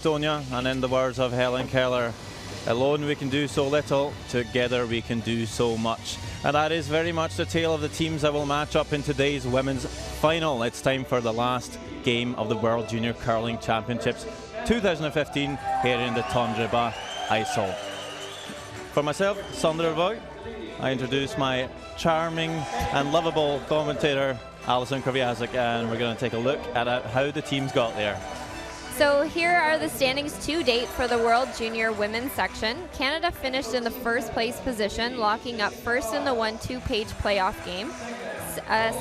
Estonia, and in the words of Helen Keller, alone we can do so little, together we can do so much. And that is very much the tale of the teams that will match up in today's women's final. It's time for the last game of the World Junior Curling Championships 2015 here in the Tondreba Ice Hall. For myself, Sander Voig, I introduce my charming and lovable commentator, Alison Kraviasik, and we're going to take a look at how the teams got there. So here are the standings to date for the World Junior Women's section. Canada finished in the first place position, locking up first in the 1-2 page playoff game.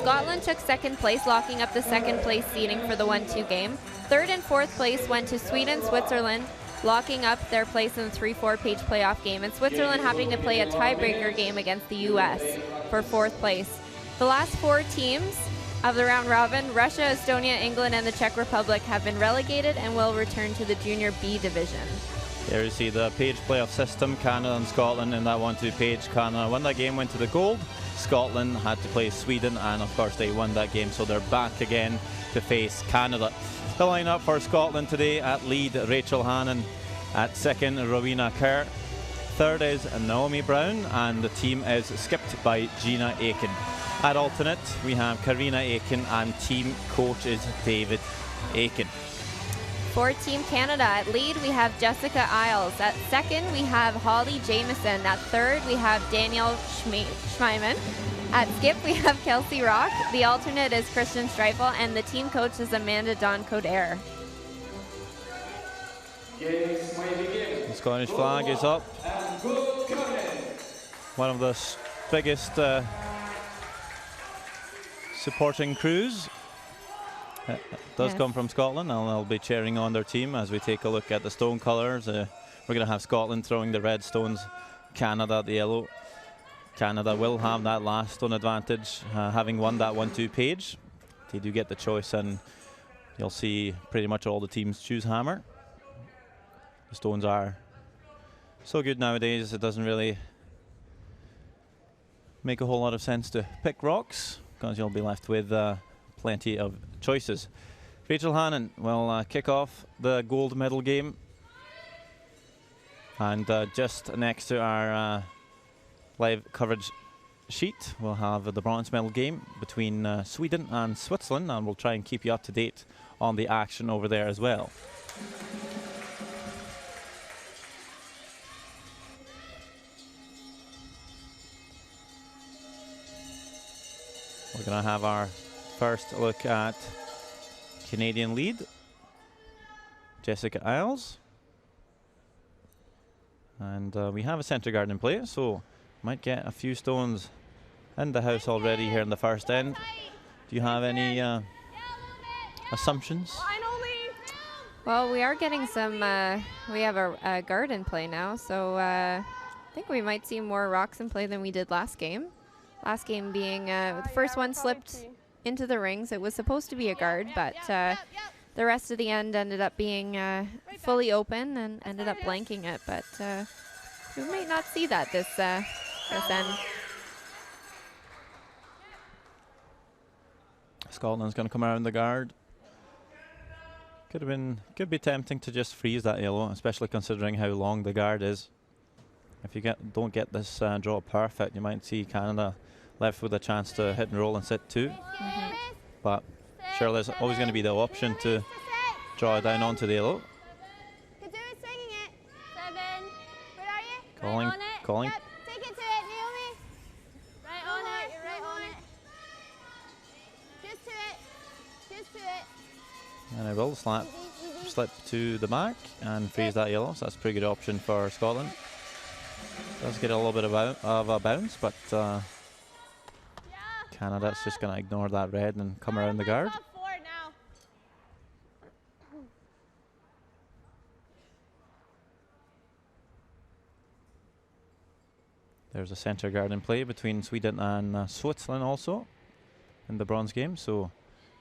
Scotland took second place, locking up the second place seeding for the 1-2 game. Third and fourth place went to Sweden, Switzerland, locking up their place in the 3-4 page playoff game, and Switzerland having to play a tiebreaker game against the US for fourth place. The last four teams of the round robin, Russia, Estonia, England, and the Czech Republic, have been relegated and will return to the Junior B division. There you see the page playoff system, Canada and Scotland in that 1-2 page. Canada won that game, went to the gold. Scotland had to play Sweden, and of course they won that game, so they're back again to face Canada. The lineup for Scotland today: at lead, Rachel Hannon; at second, Rowena Kerr; third is Naomi Brown, and the team is skipped by Gina Aiken. At alternate, we have Karina Aiken, and team coach is David Aiken. For Team Canada, at lead, we have Jessica Isles. At second, we have Holly Jameson. At third, we have Danielle Schmeiman. At skip, we have Kelsey Rock. The alternate is Christian Streifel, and the team coach is Amanda Dawn Coderre. The Scottish flag is up. One of the biggest supporting crews does come from Scotland, and I'll be cheering on their team as we take a look at the stone colours. We're going to have Scotland throwing the red stones, Canada the yellow. Canada will have that last stone advantage, having won that 1-2 page. They do get the choice, and you'll see pretty much all the teams choose hammer. The stones are so good nowadays, it doesn't really make a whole lot of sense to pick rocks, because you'll be left with plenty of choices. Rachel Hannon will kick off the gold medal game, and just next to our live coverage sheet we'll have the bronze medal game between Sweden and Switzerland, and we'll try and keep you up to date on the action over there as well. We're going to have our first look at Canadian lead, Jessica Isles. And we have a centre guard in play, so might get a few stones in the house already here in the first end. Do you have any assumptions? Well, we are getting some, we have a guard in play now, so I think we might see more rocks in play than we did last game. Last game being, the first one slipped into the rings. It was supposed to be a guard, but the rest of the end ended up being fully open and ended up blanking it. But we might not see that this end. Scotland's going to come around the guard. Could be tempting to just freeze that yellow, especially considering how long the guard is. If you don't get this draw perfect, you might see Canada left with a chance to hit and roll and sit too. But sure, there's always going to be the option to draw it down onto the yellow. Calling. Yep, take it to it, Naomi. Right on it, you're right on it. Just to it. And I will slip to the back and freeze that yellow, so that's a pretty good option for Scotland. Does get a little bit of a bounce, but Canada's just going to ignore that red and come around the guard. There's a centre guard in play between Sweden and Switzerland also in the bronze game, so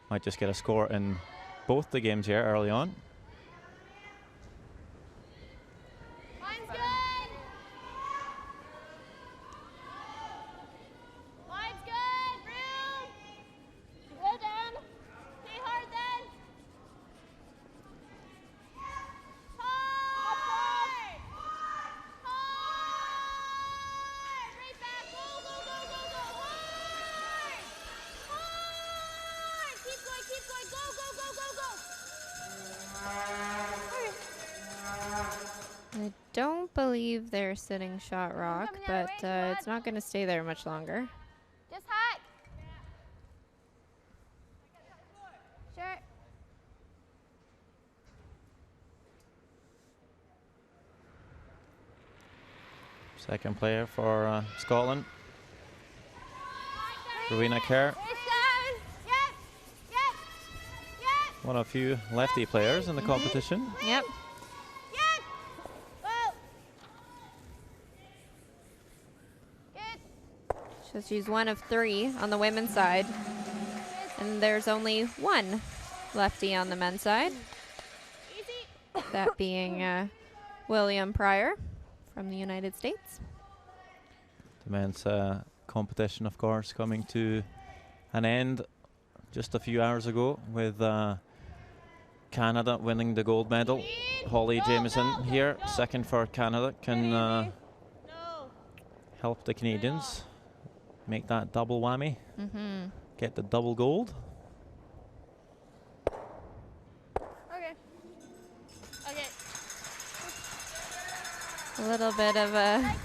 might just get a score in both the games here early on. believe they're sitting shot rock, coming the other but way, it's not going to stay there much longer. Just hack. Sure. Second player for Scotland. Rowena Kerr, It's down. Yep. Yep. Yep. one of a few lefty players in the competition. Yep. Yep. Whoa. Good. So she's one of 3 on the women's side. And there's only 1 lefty on the men's side, Easy. that being William Pryor from the United States. The men's competition, of course, coming to an end just a few hours ago with Canada winning the gold medal. Holly Jameson here, second for Canada, can help the Canadians make that double whammy, get the double gold. Okay. Okay. A little bit of a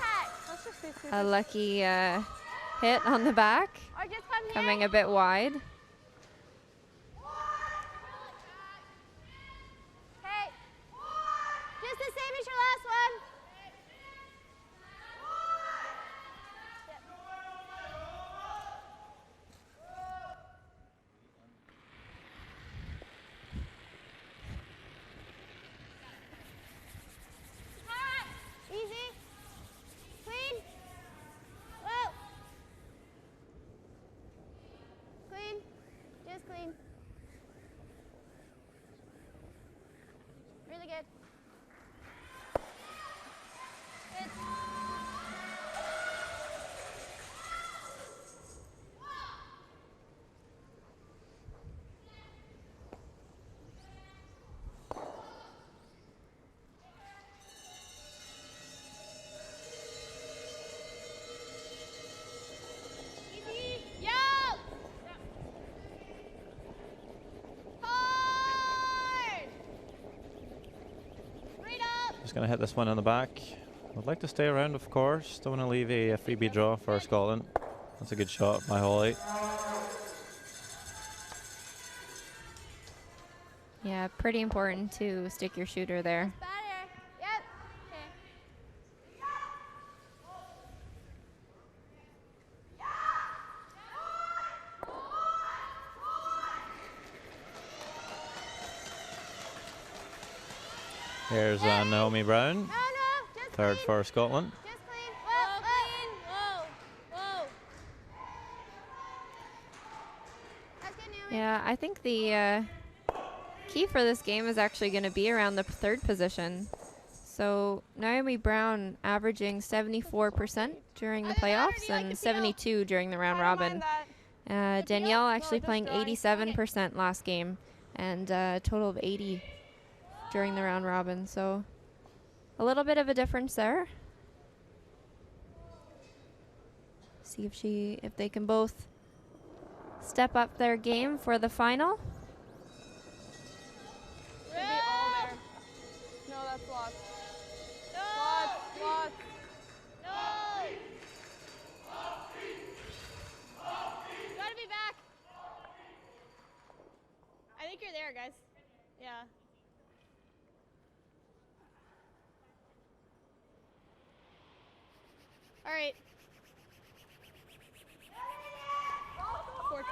lucky hit on the back, Or just come here. coming a bit wide. Okay. Just the same as your last one. Easy. Clean. Whoa. Clean. Just clean. Really good. Good. Easy. Yo. Hard. Straight up. Just going to hit this one on the back. Would like to stay around, of course. Don't want to leave a freebie draw for Scotland. That's a good shot by Holly. Yeah, pretty important to stick your shooter there. Better. Yep. Okay. Here's Naomi Brown, No, no. Just third clean. for Scotland. Just clean. Whoa, clean. Whoa. Whoa. That's good, Naomi. Yeah, I think the key for this game is actually going to be around the 3rd position. So Naomi Brown averaging 74% during the playoffs and 72 during the round robin. Danielle actually playing 87% last game and a total of 80 during the round robin. So a little bit of a difference there. See if they can both step up their game for the final. Should be all there. No, that's locked. Locked, locked. You gotta be back. I think you're there, guys. Yeah. All right. 14.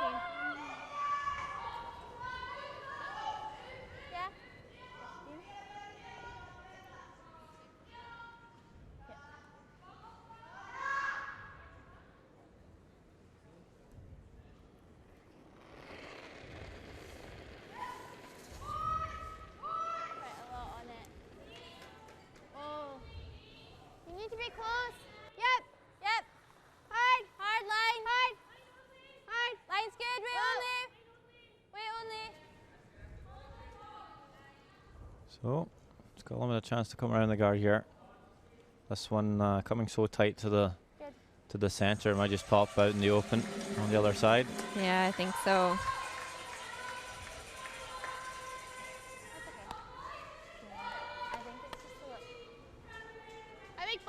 Yeah. Quite a lot on it. Oh. You need to be close. Yep. Yep. Hard. Hard line. Hard. Hard. Line's good. Wait only. Wait only. So Scotland with a chance to come around the guard here. This one coming so tight to the Good. to the center, might just pop out in the open on the other side. Yeah, I think so. That's okay. I think it's just a look. I think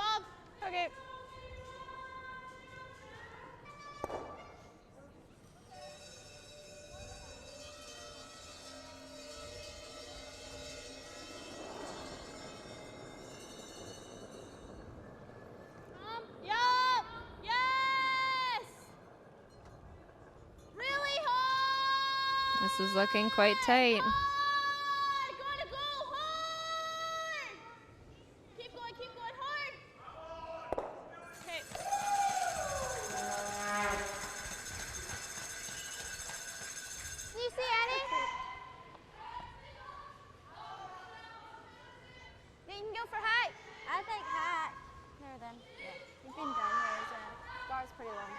is looking quite tight. Gotta go hard. Keep going hard. Okay. Do you see Annie? Then you can go for high. I think high. There then. Yeah. You've been down here, isn't it? Bar's pretty long.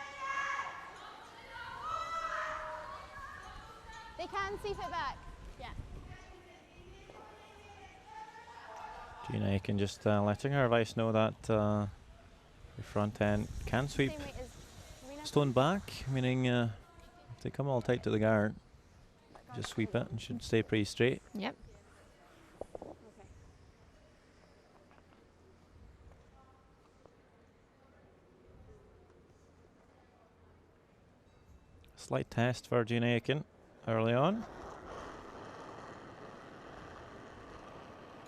They can see it back. Yeah. Gina Aiken just letting her vice know that the front end can sweep Same weight as Rena. stone back, meaning if they come all tight to the guard, just sweep it and should stay pretty straight. Yep. Okay. Slight test for Gina Aiken early on.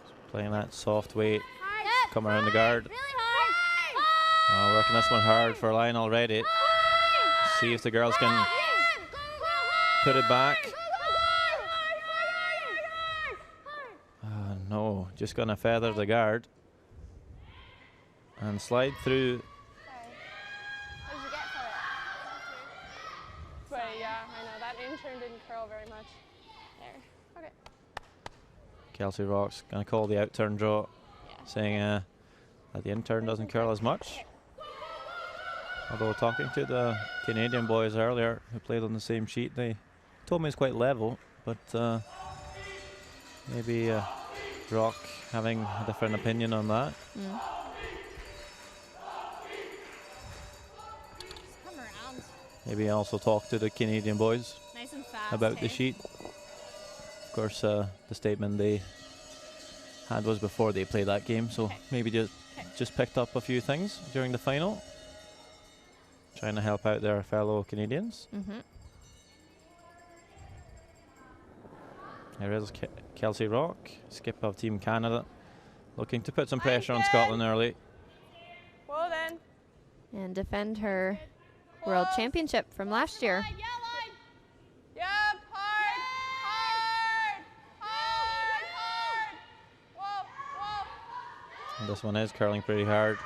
Just playing that soft weight, Hard. come around the guard. Really hard. Working this one hard for Lion already. See if the girls can put it back. No, just gonna feather the guard and slide through. Sorry. What did you get for it? But yeah, I know that intern didn't curl very much. There. Okay. Kelsey Rock's gonna call the out turn draw, Yeah. saying that the intern doesn't curl as much. Although talking to the Canadian boys earlier who played on the same sheet, they told me it's quite level, but maybe Rock having a different opinion on that. Mm. Just come around. Maybe also talk to the Canadian boys Nice and fast. about the sheet. Of course, the statement they had was before they played that game, so maybe just picked up a few things during the final, trying to help out their fellow Canadians. Mm-hmm. There is Kelsey Rock, skip of Team Canada, looking to put some pressure on Scotland early. Well then. And defend her world championship from last year. Yep. Hard. Hard. Whoa. And this one is curling pretty hard.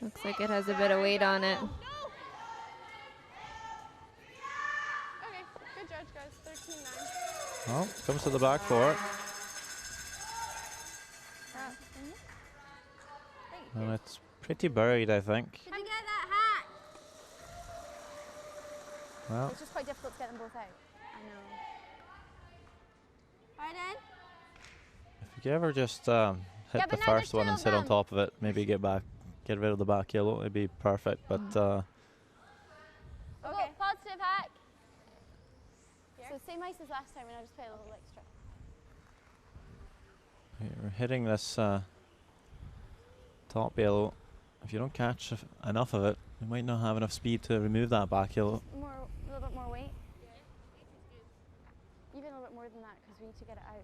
Looks like it has a bit of weight on it. Okay. Good judge, guys. 13-9. Well, comes to the back four. And it's pretty buried, I think. Did you get that hat? Well, It's just quite difficult to get them both out. I know. Right then. if you ever just hit Yeah, the but now first there's one two and of sit on them. top of it, maybe get rid of the back yellow, it'd be perfect. But Okay. Positive hack. So same ice as last time, and I just play a little extra. you're hitting this top yellow. If you don't catch enough of it, you might not have enough speed to remove that back yellow. A little bit more weight. Even a little bit more than that, because we need to get it out.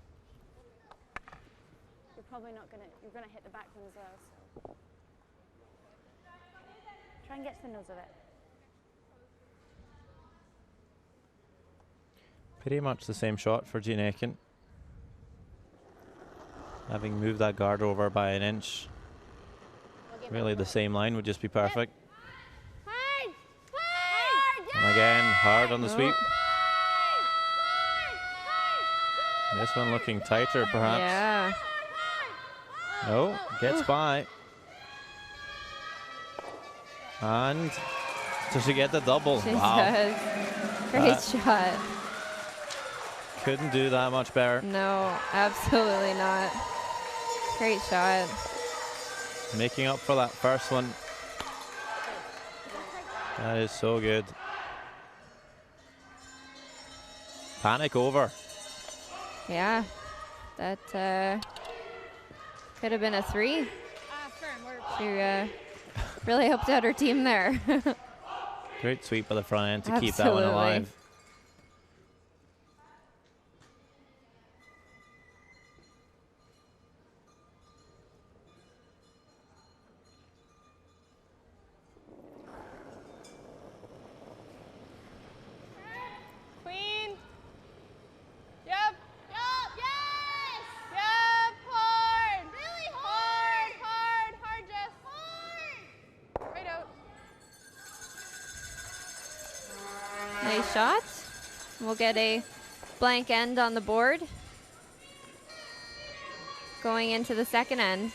You're probably not gonna. You're gonna hit the back one as well. So try and get to the nose of it. Pretty much the same shot for Gina Aiken. Having moved that guard over by an inch, really the same line would just be perfect. Hard! Hard! And again, hard on the sweep. Hard! This one looking tighter, perhaps. Yeah. No, gets by. And does she get the double? She Wow. does. Great shot. Couldn't do that much better. No, absolutely not. Great shot. Making up for that first one. That is so good. Panic over. Yeah. That could have been a 3. She really helped out her team there. Great sweep by the front end to keep that one Absolutely. alive. Queen. Nice shot. We'll get a blank end on the board. Going into the second end,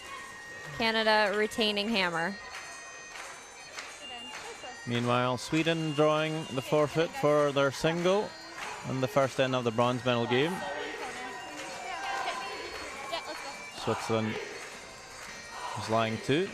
Canada retaining hammer. Meanwhile, Sweden drawing the forfeit for their single and the first end of the bronze medal game. Switzerland is lying 2.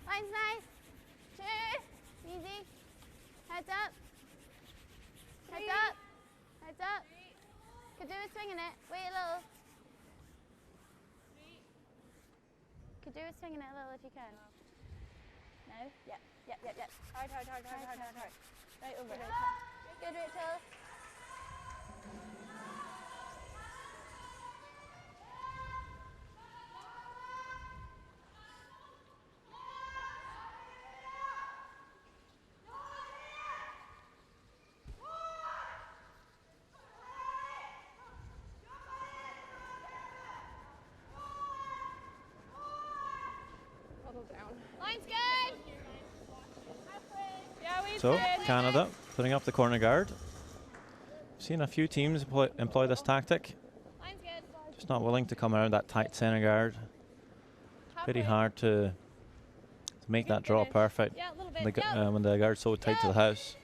Line's nice. 2. Easy. Heads up. Heads up. Heads up. Could do a swing in it. Wait a little. Could do a swing in it a little if you can. No? Yep. Yep, yep, yep. Hard. Right over it. Good, Rachel. Line's good. Yeah, So Canada putting up the corner guard. Seen a few teams employ this tactic. Line's good. Just not willing to come around that tight center guard. Pretty hard to make that draw perfect Yeah, a little bit. when the guard's so tight to the house.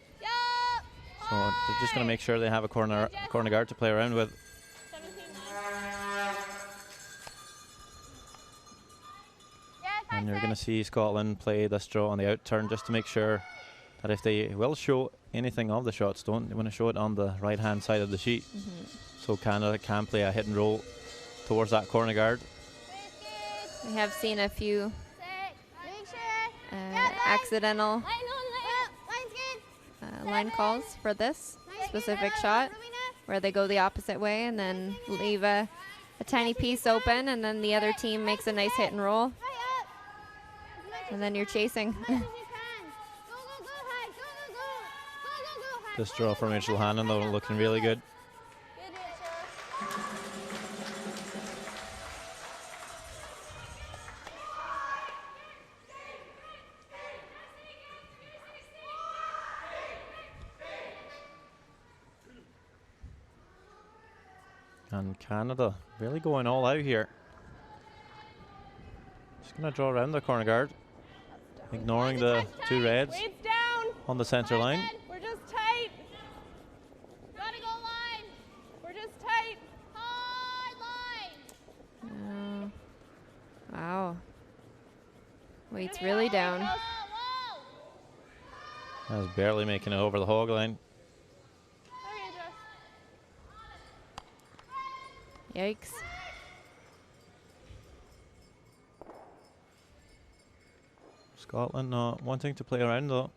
So they're just going to make sure they have a corner guard to play around with. And you're going to see Scotland play this draw on the out turn just to make sure that if they will show anything of the shots, they want to show it on the right hand side of the sheet. So Canada can play a hit and roll towards that corner guard. We have seen a few accidental line calls for this specific shot, where they go the opposite way and then leave a tiny piece open, and then the other team makes a nice hit and roll. And then you're chasing. This draw from Rachel Hannon, though, looking really good. And Canada really going all out here. Just going to draw around the corner guard, ignoring the 2 reds on the center line. We're just tight. Gotta go line. We're just tight. Hard line. Wow. Weight's really down. That was barely making it over the hog line. Yikes. Scotland not wanting to play around though.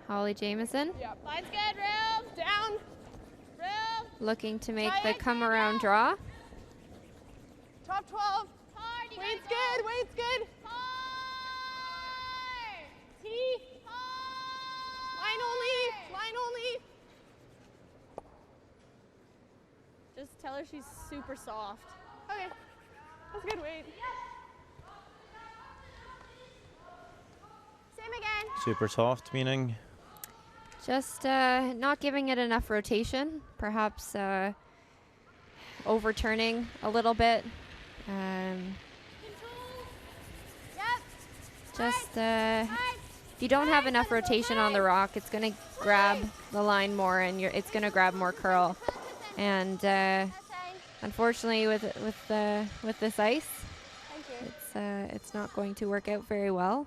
Holly Jamieson. Yep. Line's good. Real. Down. Real. Looking to make the come around draw. Top 12. Hard. Weight's good. Weight's good. Hard. T. Hard. Line only. Line only. Just tell her she's super soft. Okay. That's good weight. Same again. Super soft, meaning? Just not giving it enough rotation, perhaps overturning a little bit. Yep. Just if you don't have enough rotation on the rock, it's going to grab the line more, and it's going to grab more curl. And unfortunately, with this ice, Thank you. it's not going to work out very well.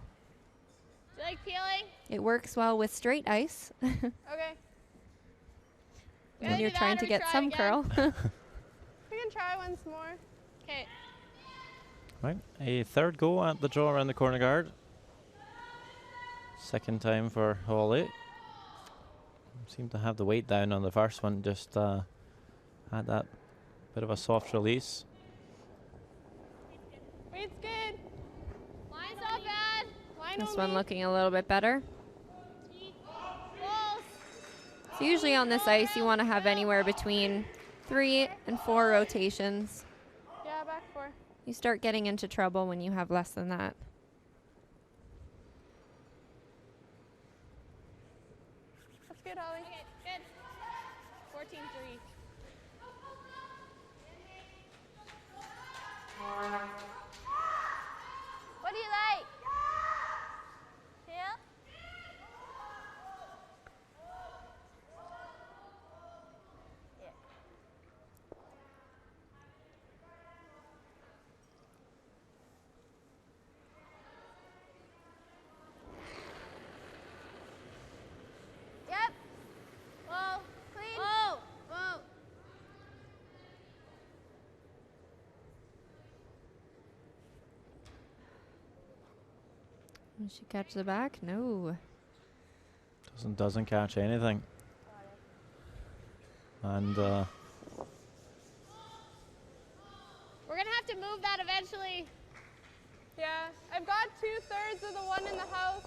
Do you like peeling? It works well with straight ice Okay. when you're trying to get some curl. We can try once more. Okay. Right, a third go at the draw around the corner guard. Second time for hole 8. Seemed to have the weight down on the first one, just had that bit of a soft release. Weight's good. Line's not bad. Line This only. one looking a little bit better. Balls. So usually on this ice, you want to have anywhere between 3 and 4 rotations. Yeah, back 4. You start getting into trouble when you have less than that. That's good, Holly. Okay, good. 14-3. What do you like? Peel? Yeah. Yep. Whoa. Clean. Whoa. Whoa. Did she catch the back? No. Doesn't catch anything. And We're gonna have to move that eventually. Yeah, I've got 2/3 of the one in the house.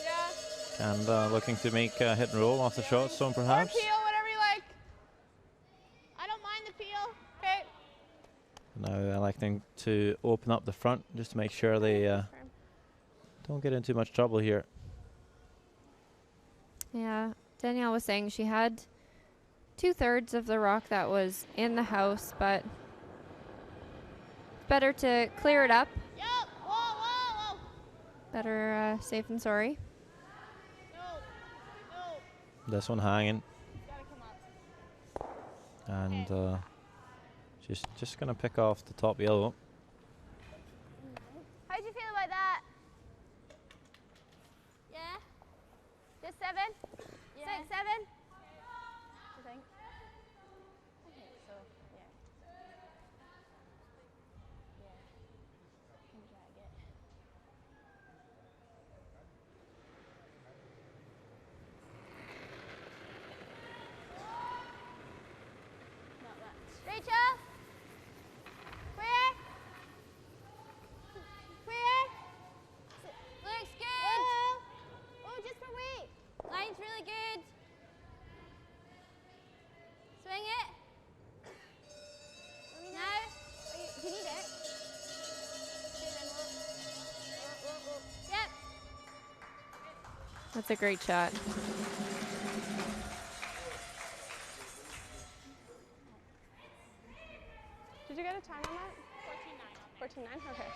Yeah. and looking to make a hit and roll off the shot zone, Or perhaps. peel, whatever you like. I don't mind the peel. Okay. Now electing to open up the front just to make sure they don't get in too much trouble here. Yeah, Danielle was saying she had 2/3 of the rock that was in the house, but better to clear it up. Yep. Whoa, whoa, whoa. Better safe than sorry. No. No. This one hanging, Gotta come up. and just gonna pick off the top yellow. How'd you feel about that? Yeah? Just 7? Yeah. 6, 7? I think. I think so, yeah. Yeah. Can drag it. Not much. Rachel? Where? Where? Looks good. Oh, just for weight. Line's really good. Swing it. Now. Do you need it? Yep. That's a great shot. Did you get a time on that? 14.9. Okay.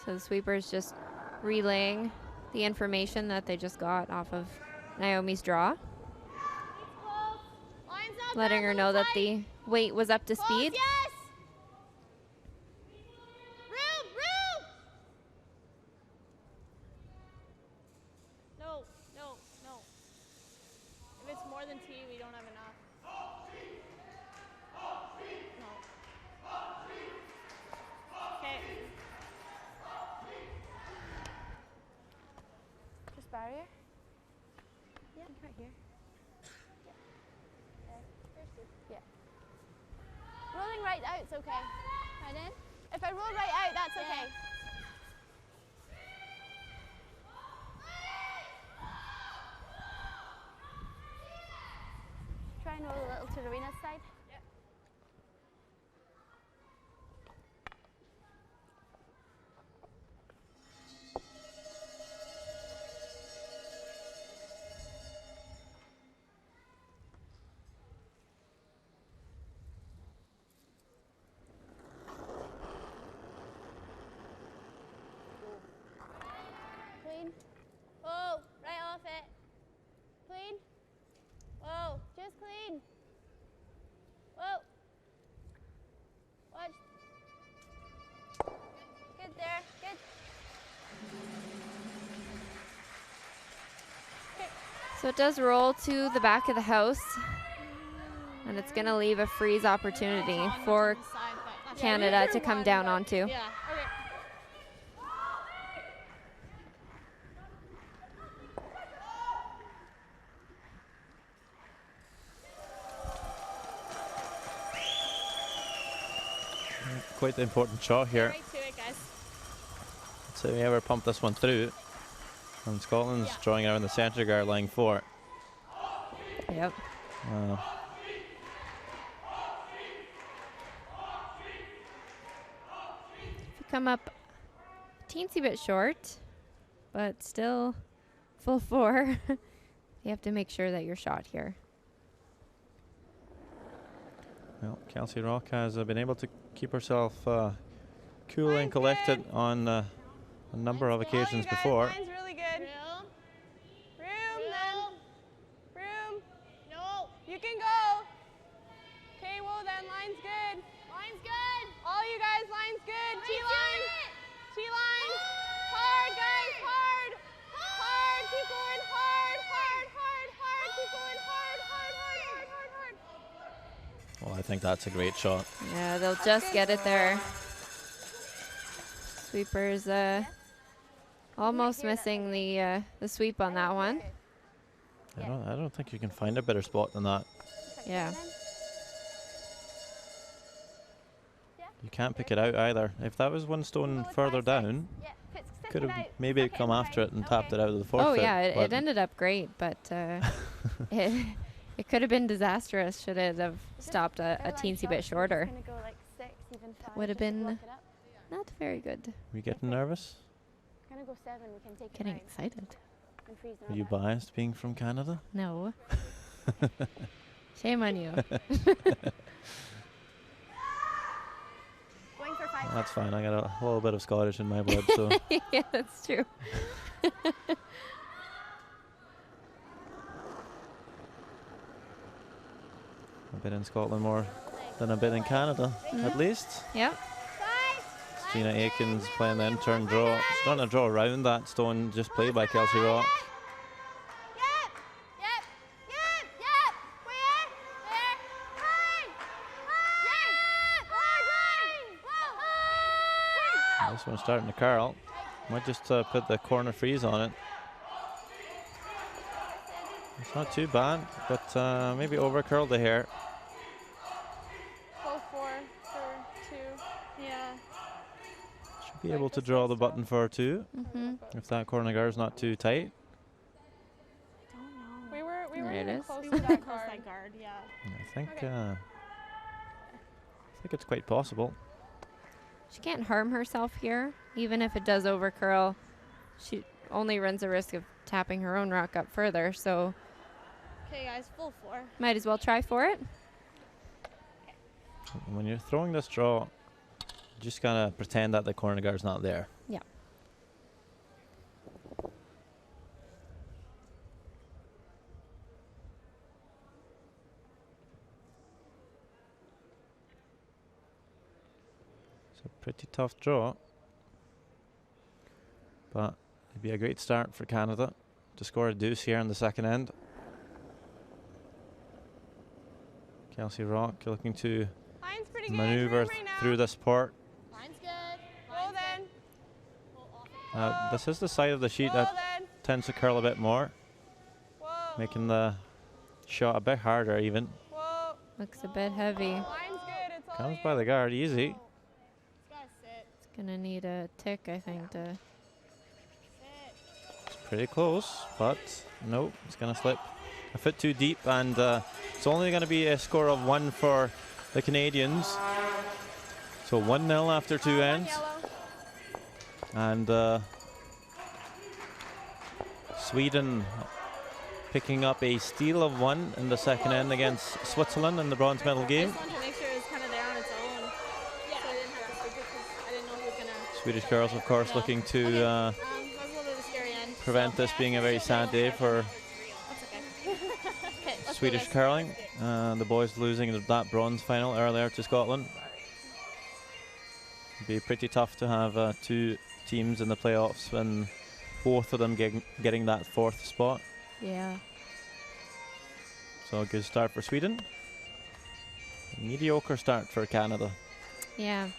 So the sweeper's just relaying the information that they just got off of Naomi's draw, Line's not letting bad, her little know that tight. the weight was up to Close, speed. yes. Room, room. No, no, no. If it's more than T, we don't have enough. No. Okay. Just barrier? Yeah. Right here. Yeah. Rolling right out's okay. Right in. If I roll right out, that's okay. Try and roll a little to Rowena's side. Clean. Oh, right off it. Clean. Oh, just clean. Whoa. Watch. Good there. Good. So it does roll to the back of the house, and it's going to leave a freeze opportunity for Canada to come down onto. Yeah. Okay. Quite the important shot here. Right to it, guys. So we ever pump this one through. And Scotland's drawing around the centre guard line 4. Yep. If you come up a teensy bit short, but still full 4, you have to make sure that you're shot here. Well, Kelsey Rock has been able to keep herself cool and collected on a number of occasions before. Line's really good. Room, then. Room. No. You can go. Okay, well then, line's good. Line's good. All you guys, line's good. Line's T-line. good. T-line. Hard, guys, hard. Hard, keep going, hard, hard, hard, hard. Keep going, hard, hard, hard, hard, hard, hard. Well, I think that's a great shot. Yeah, they'll just get it there. Sweeper's almost missing the sweep on that one. I don't think you can find a better spot than that. Yeah. You can't pick it out either. If that was one stone further down, could have maybe come after it and tapped it out of the forfeit. Oh yeah, it ended up great, but it could have been disastrous should it have stopped a teensy bit shorter. Would have been not very good. Were you getting nervous? Gonna go 7. We can take Getting it excited. and freeze Are you biased being from Canada? No. Shame on you. Going for 5. That's fine. I got a little bit of Scottish in my blood, so Yeah, that's true. a bit in Scotland more than a bit in Canada, at least. Yep. Gina Aikens playing the in-turn draw. She's not going to draw around that stone just played by Kelsey Rock. Yep. Yep. Yep. Yep. Where? There. Line. Line. Line. This one's starting to curl. Might just put the corner freeze on it. It's not too bad, but maybe over curled the hair. Full 4 for 2. Yeah. Should be able to draw the button for 2 Mm-hmm. if that corner guard's not too tight. We were There it really is. close to that guard. Yeah. I think it's quite possible. She can't harm herself here, even if it does over curl. She only runs the risk of tapping her own rock up further, so Okay, guys, full 4. might as well try for it. When you're throwing this draw, you just gotta pretend that the corner guard's not there. Yeah. It's a pretty tough draw, but it'd be a great start for Canada to score a deuce here in the second end. Kelsey Rock looking to Line's pretty good. maneuver Room right now. through this port. Line's good. Roll then. This is the side of the sheet Roll that then. tends to curl a bit more, Whoa. making the shot a bit harder even. Whoa. Looks a bit heavy. Line's good. It's all Comes you. by the guard easy. It's gotta sit. It's gonna need a tick, I think, to. Sit. It's pretty close, but no, it's gonna slip a foot too deep, and It's only going to be a score of 1 for the Canadians. So 1-0 after 2 ends. And Sweden picking up a steal of 1 in the second end against Switzerland in the bronze medal game. I just wanted to make sure it was kind of there on its own. Yeah. So I didn't have to stick it because I didn't know if it was going to. Swedish girls, of course, looking to that was a little bit of a scary end. prevent this being a very sad day for That's okay. Okay, let's Swedish go, guys. curling. The boys losing that bronze final earlier to Scotland. It'd be pretty tough to have 2 teams in the playoffs when both of them getting that 4th spot. Yeah. So a good start for Sweden. A mediocre start for Canada. Yeah.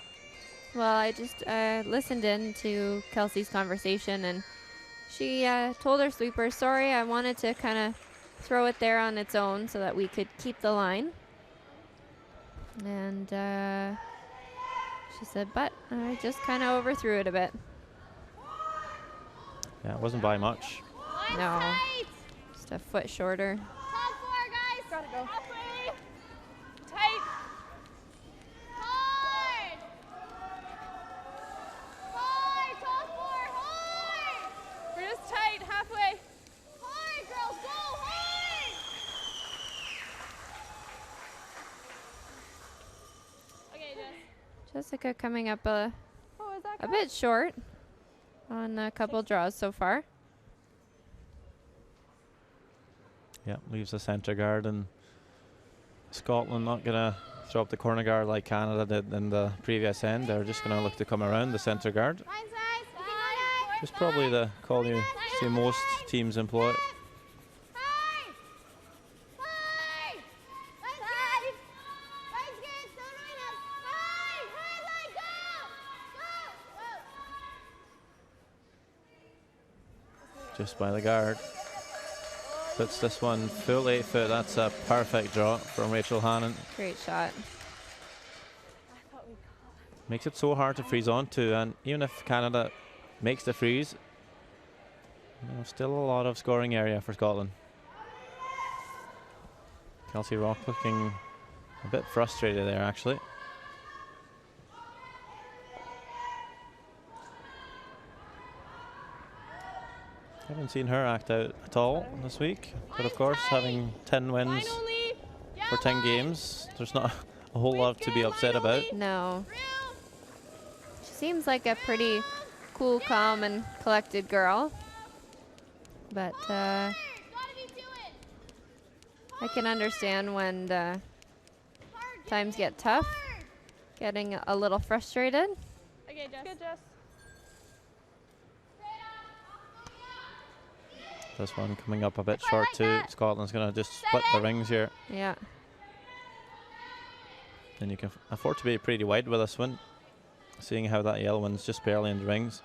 Well, I just listened in to Kelsey's conversation, and she told her sweeper, sorry, I wanted to kind of throw it there on its own so that we could keep the line. And she said, but I just kind of overthrew it a bit. Yeah, it wasn't by much. No. Just a foot shorter. Top 4, guys. Gotta go. Halfway. Tight. Hard. Hard. Top 4. Hard. We're just tight, halfway. Hard, girls. Go hard. Okay, Jess. Jessica coming up a Oh, is that bit short on a couple draws so far. Yeah, leaves the centre guard, and Scotland not going to throw up the corner guard like Canada did in the previous end. They're just going to look to come around the centre guard. Line size. You can go there. Just probably the call you see most teams employ. Hard. Hard. Line's good. Line's good. Don't line up. Hard. Hard line. Go. Go. Just by the guard. Puts this one full 8 foot. That's a perfect draw from Rachel Hannon. Great shot. Makes it so hard to freeze onto, and even if Canada makes the freeze, still a lot of scoring area for Scotland. Kelsey Rock looking a bit frustrated there, actually. Haven't seen her act out at all this week, but of course, having 10 wins Line only. for 10 games, there's not a whole lot to be upset about. No. She seems like a pretty cool, calm, and collected girl. But Gotta be to it. I can understand when the times get tough, getting a little frustrated. Okay, Jess. Good, Jess. This one coming up a bit short too. Scotland's going to just split the rings here. Yeah. And you can afford to be pretty wide with this one, seeing how that yellow one's just barely in the rings.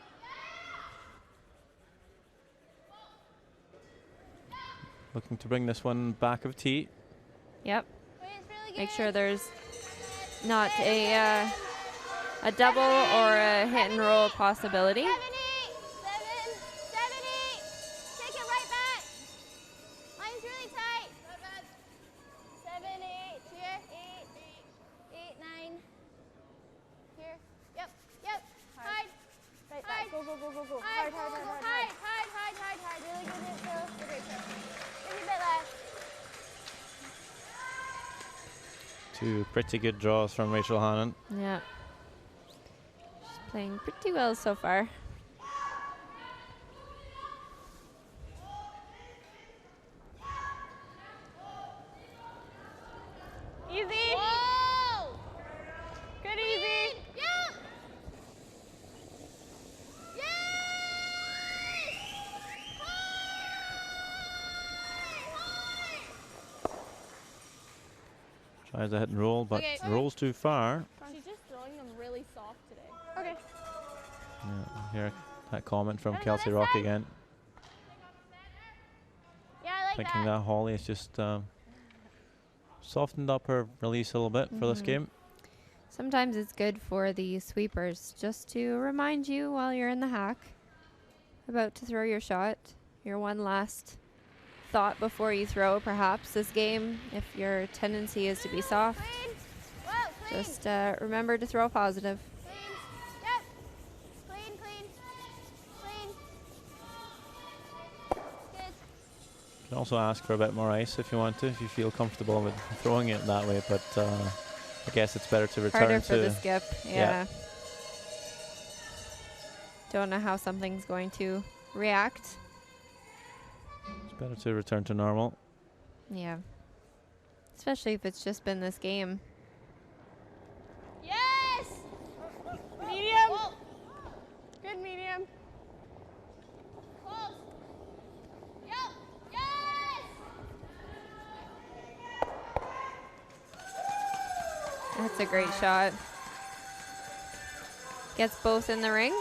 Looking to bring this one back of tee. Yep. Wait, it's really good. Make sure there's not a double or a hit and roll possibility. 7, 8. 7, 8. Take it right back. Line's really tight. 7, 8. Here. 8. 8, 9. Here. Yep. Yep. Hard. Right, Hard. go, go, go, go, go. Hard. Hard, hard, hard, hard, Hard. hard. Hard. Hard. Hard. Really good throw. Good throw. Just a bit less. 2 pretty good draws from Rachel Hannon. Yeah. She's playing pretty well so far. Easy. Whoa. Good, easy. Yep. Yes. Tries to hit and roll, but Okay. rolls too far. She's just throwing them really soft today. Okay. Yeah, hear that comment from Wanna go Kelsey this Rock side? again, Yeah, I like thinking that. that Holly has just softened up her release a little bit for this game. Sometimes it's good for the sweepers just to remind you while you're in the hack, about to throw your shot, your one last thought before you throw, perhaps, this game. If your tendency is to be soft, just remember to throw positive. Yep. Clean, clean, clean. Good. You can also ask for a bit more ice if you want to, if you feel comfortable with throwing it that way, but I guess it's better to return Harder to for the skip, yeah. Don't know how something's going to react. It's better to return to normal. Yeah. Especially if it's just been this game. Yes! Medium. Good medium. Close. Yep. Yes! That's a great shot. Gets both in the rings.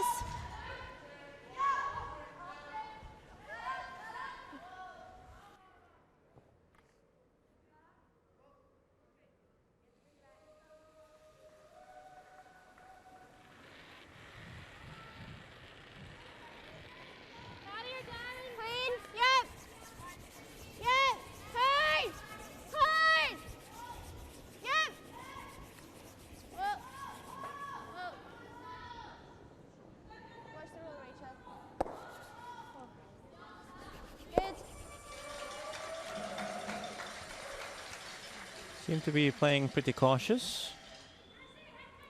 Clean. Yep. Yep. Hard. Hard. Yep. Whoa. Whoa. Watch the roll, Rachel. Oh. Good. Seem to be playing pretty cautious.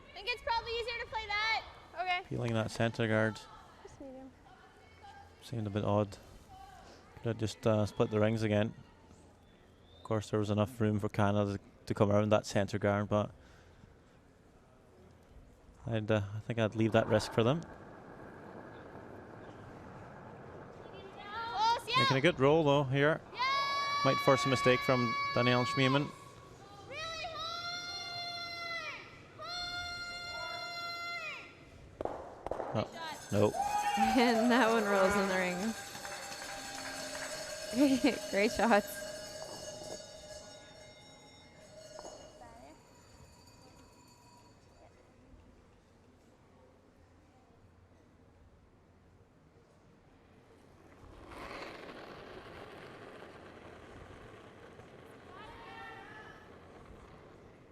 I think it's probably easier to play that. Okay. Peeling that center guard. Just medium. Seemed a bit odd. Could have just split the rings again. Of course, there was enough room for Canada to come around that center guard, but I think I'd leave that risk for them. Close, yeah. Making a good roll though here. Yeah. Might force a mistake from Danielle Schmiemann. Really hard. Oh, no. And that one rolls in the ring. Great shots.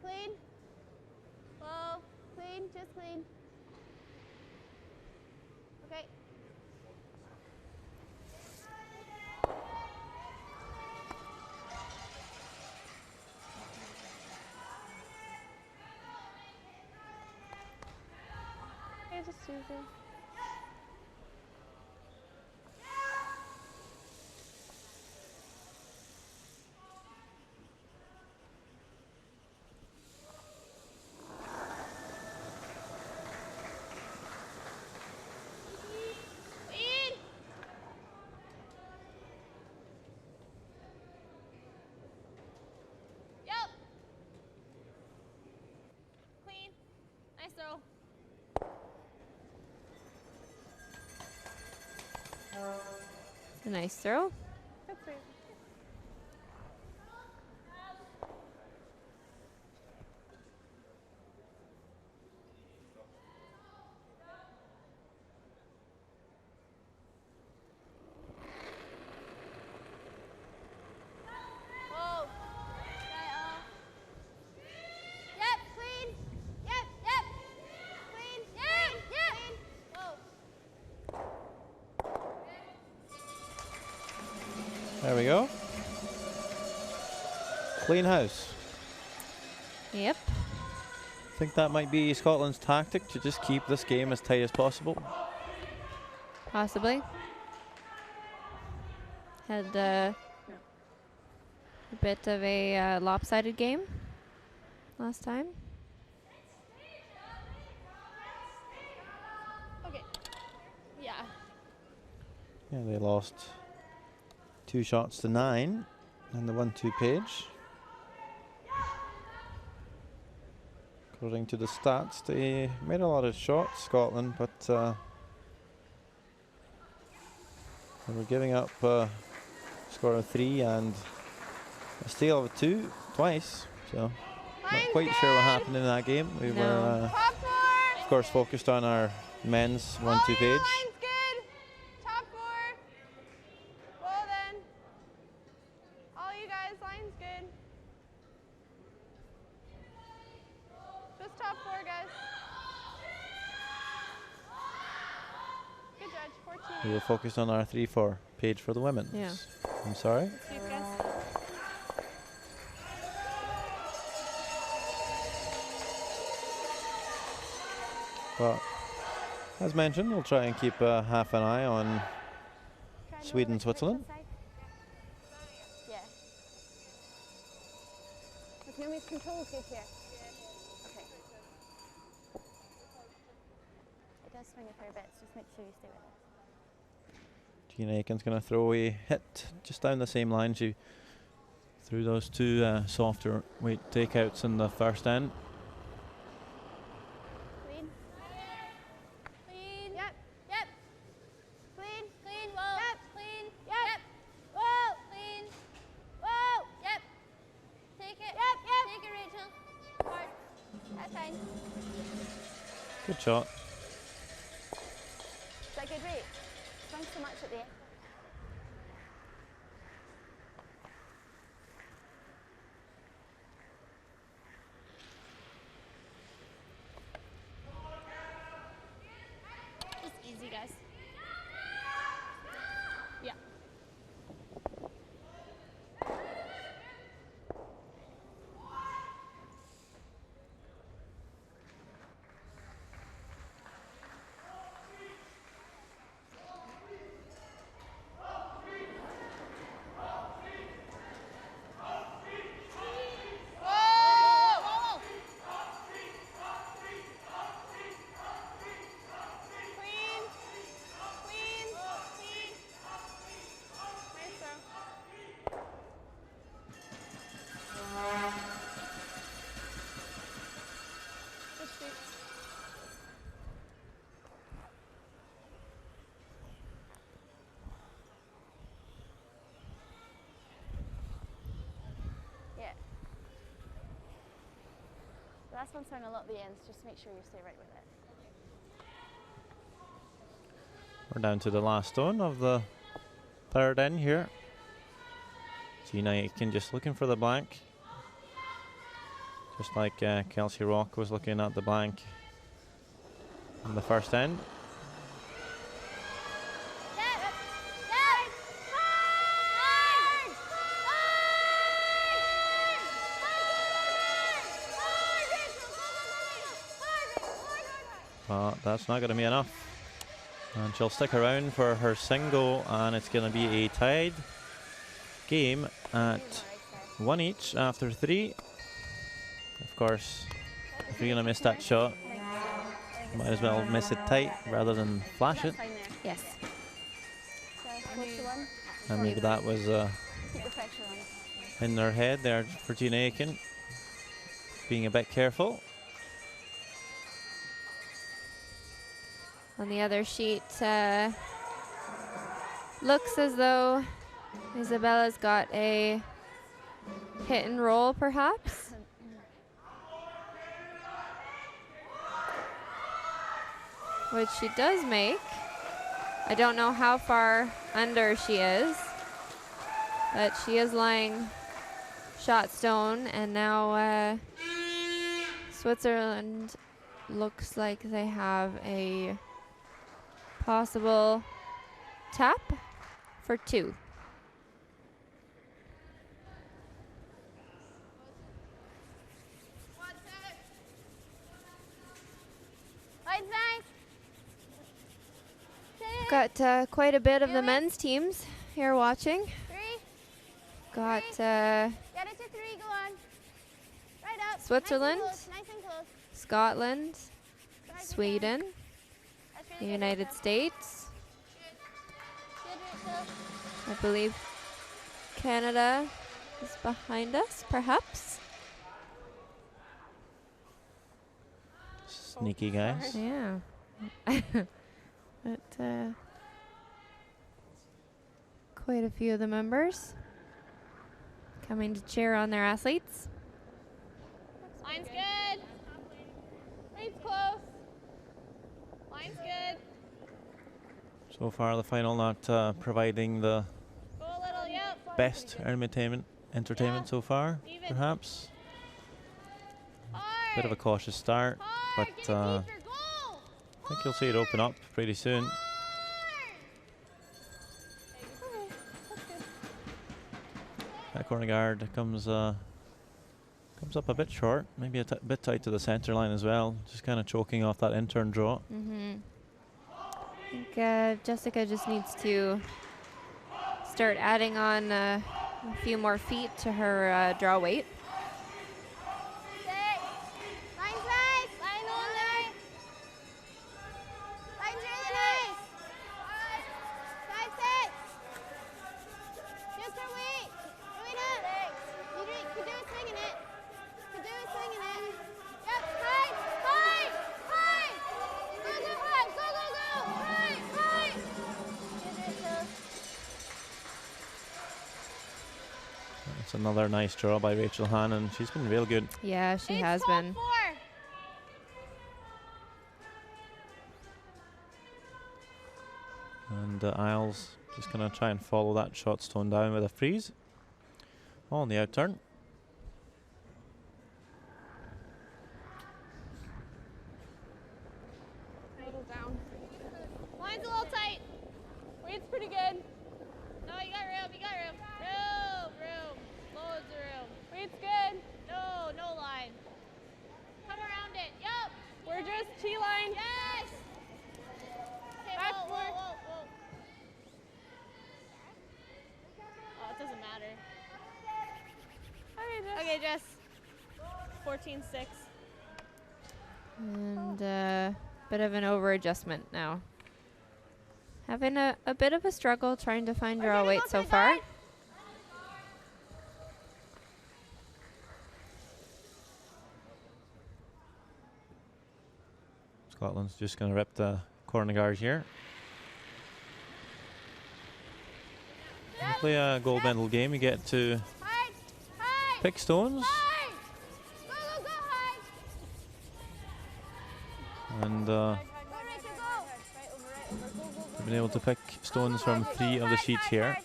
Clean. Low. Clean. Just clean. Okay. Okay, just use it. Clean. Yep. Clean. Nice throw. It's a nice throw. Good for you. Whoa. Yep. Clean. Yep. Yep. Clean. Yep. Yep. Whoa. There we go. Clean house. Yep. Think that might be Scotland's tactic, to just keep this game as tight as possible. Possibly. Had a bit of a lopsided game last time. Okay. Yeah. Yeah, they lost 2 shots to 9 in the 1-2 page. According to the stats, they made a lot of shots, Scotland, but they were giving up a score of 3 and a steal of 2 twice. So not quite sure what happened in that game. We were, Top four. of course, focused on our men's 1-2 Oh, page. line's good. Top four. Well then. guys. Good judge, 14. We were focused on our 3-4 page for the women. Yeah. I'm sorry. Keep guys. But as mentioned, we'll try and keep half an eye on Try and Sweden, move it to Switzerland. this side. Yeah. Look, Naomi's control's good here. Okay. It does swing a fair bit, so just make sure you stay with it. Gina Aiken's going to throw a hit just down the same line. She threw those two softer weight takeouts in the first end. Clean. Clean. Yep. Yep. Clean. Clean. Whoa. Yep. Clean. Yep. Yep. Whoa. Clean. Whoa. Yep. Take it. Yep. Yep. Take it, Rachel. Hard. That's fine. Good shot. Is that good rate? Swung so much at the end. Just easy, guys. Yeah. Clean. Clean. Clean. Nice throw. Good shoot. Yeah. The last one's throwing a lot at the ends. Just make sure you stay right with it. We're down to the last stone of the third end here. Gina Aiken just looking for the blank. Just like Kelsey Rock was looking at the blank in the first end. But that's not going to be enough. And she'll stick around for her single, and it's going to be a tied game at 1 each after 3. Of course, if you're going to miss that shot, might as well miss it tight rather than flash it. Fine there. Yes. So close to one. And maybe that was Keep the pressure on. in their head there for Gina Aiken, being a bit careful. On the other sheet, looks as though Isabella's got a hit and roll, perhaps. Which she does make. I don't know how far under she is, but she is lying shot stone, and now Switzerland looks like they have a possible tap for 2. Line's nice. Got quite a bit of the men's teams here watching. 3. Got Get it to 3. Go on. Right up. Switzerland, Nice and close. Scotland, Try to Sweden, That's the really good, United Rachel. States. Good, Rachel. I believe Canada is behind us, perhaps. Sneaky guys. Yeah. But quite a few of the members coming to cheer on their athletes. Line's good. Line's close. Line's good. So far, the final not providing the Go a little, yep. best entertainment Yeah. so far, Even. perhaps. Hard. Bit of a cautious start, but I think you'll see it open up pretty soon. That corner guard comes up a bit short, maybe a bit tight to the center line as well, just kind of choking off that intern draw. I think Jessica just needs to start adding on a few more feet to her draw weight. It's another nice draw by Rachel Hannon. She's been real good. Yeah, she has been. And Isles just going to try and follow that shot stone down with a freeze on the out turn. Down. Line's a little tight. Weight's pretty good. No, you got room. You got room. Room. Loads of room. Weight's good. No line. Come around it. Yup. We're just T-line. Yes. Okay, whoa. Oh, it doesn't matter. Okay, Jess. 14-6. And bit of an over adjustment now. Having a bit of a struggle trying to find draw weight so far. Scotland's just going to rip the corner guard here. When you play a gold medal game, you get to pick stones. And we've been able to pick stones from 3 of the sheets here.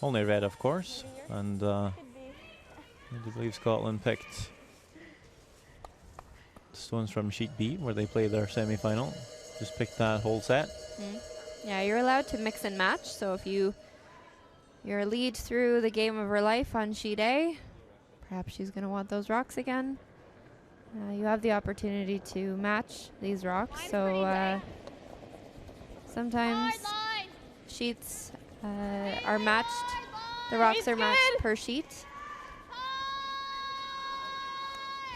Only red, of course. And I do believe Scotland picked stones from sheet B, where they play their semi-final. Just picked that whole set. Yeah, you're allowed to mix and match. So if your lead through the game of her life on sheet A, perhaps she's going to want those rocks again. You have the opportunity to match these rocks. So sometimes sheets are matched. The rocks are matched per sheet.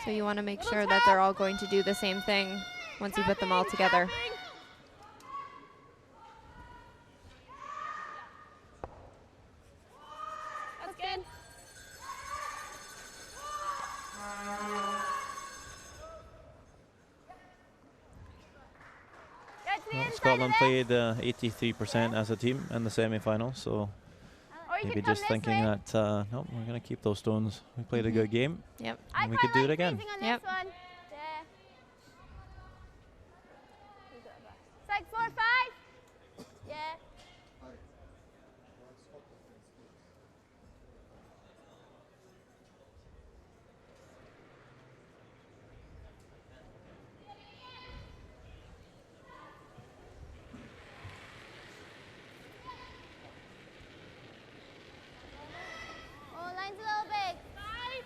So you want to make sure that they're all going to do the same thing once you put them all together. That's good. Well, Scotland played 83% as a team in the semi-final, so maybe just thinking that, no, we're going to keep those stones. We played a good game. Yep. And we could do it again. Yep. It's like 4 or 5. Yeah. Oh, line's a little big.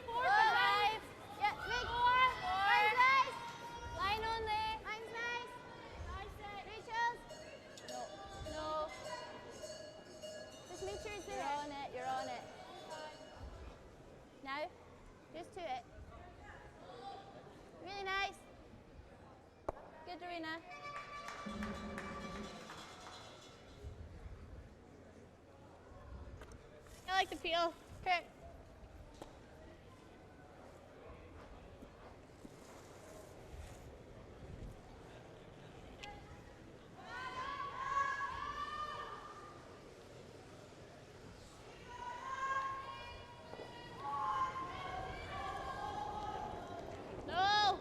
4 or 5. Yeah, big. 4. Line's nice. Line only. Line's nice. Rachel? No. Just make sure you're on it. You're on it. Now, just to it. Really nice. Good, Rowena. I like the peel. Okay. No.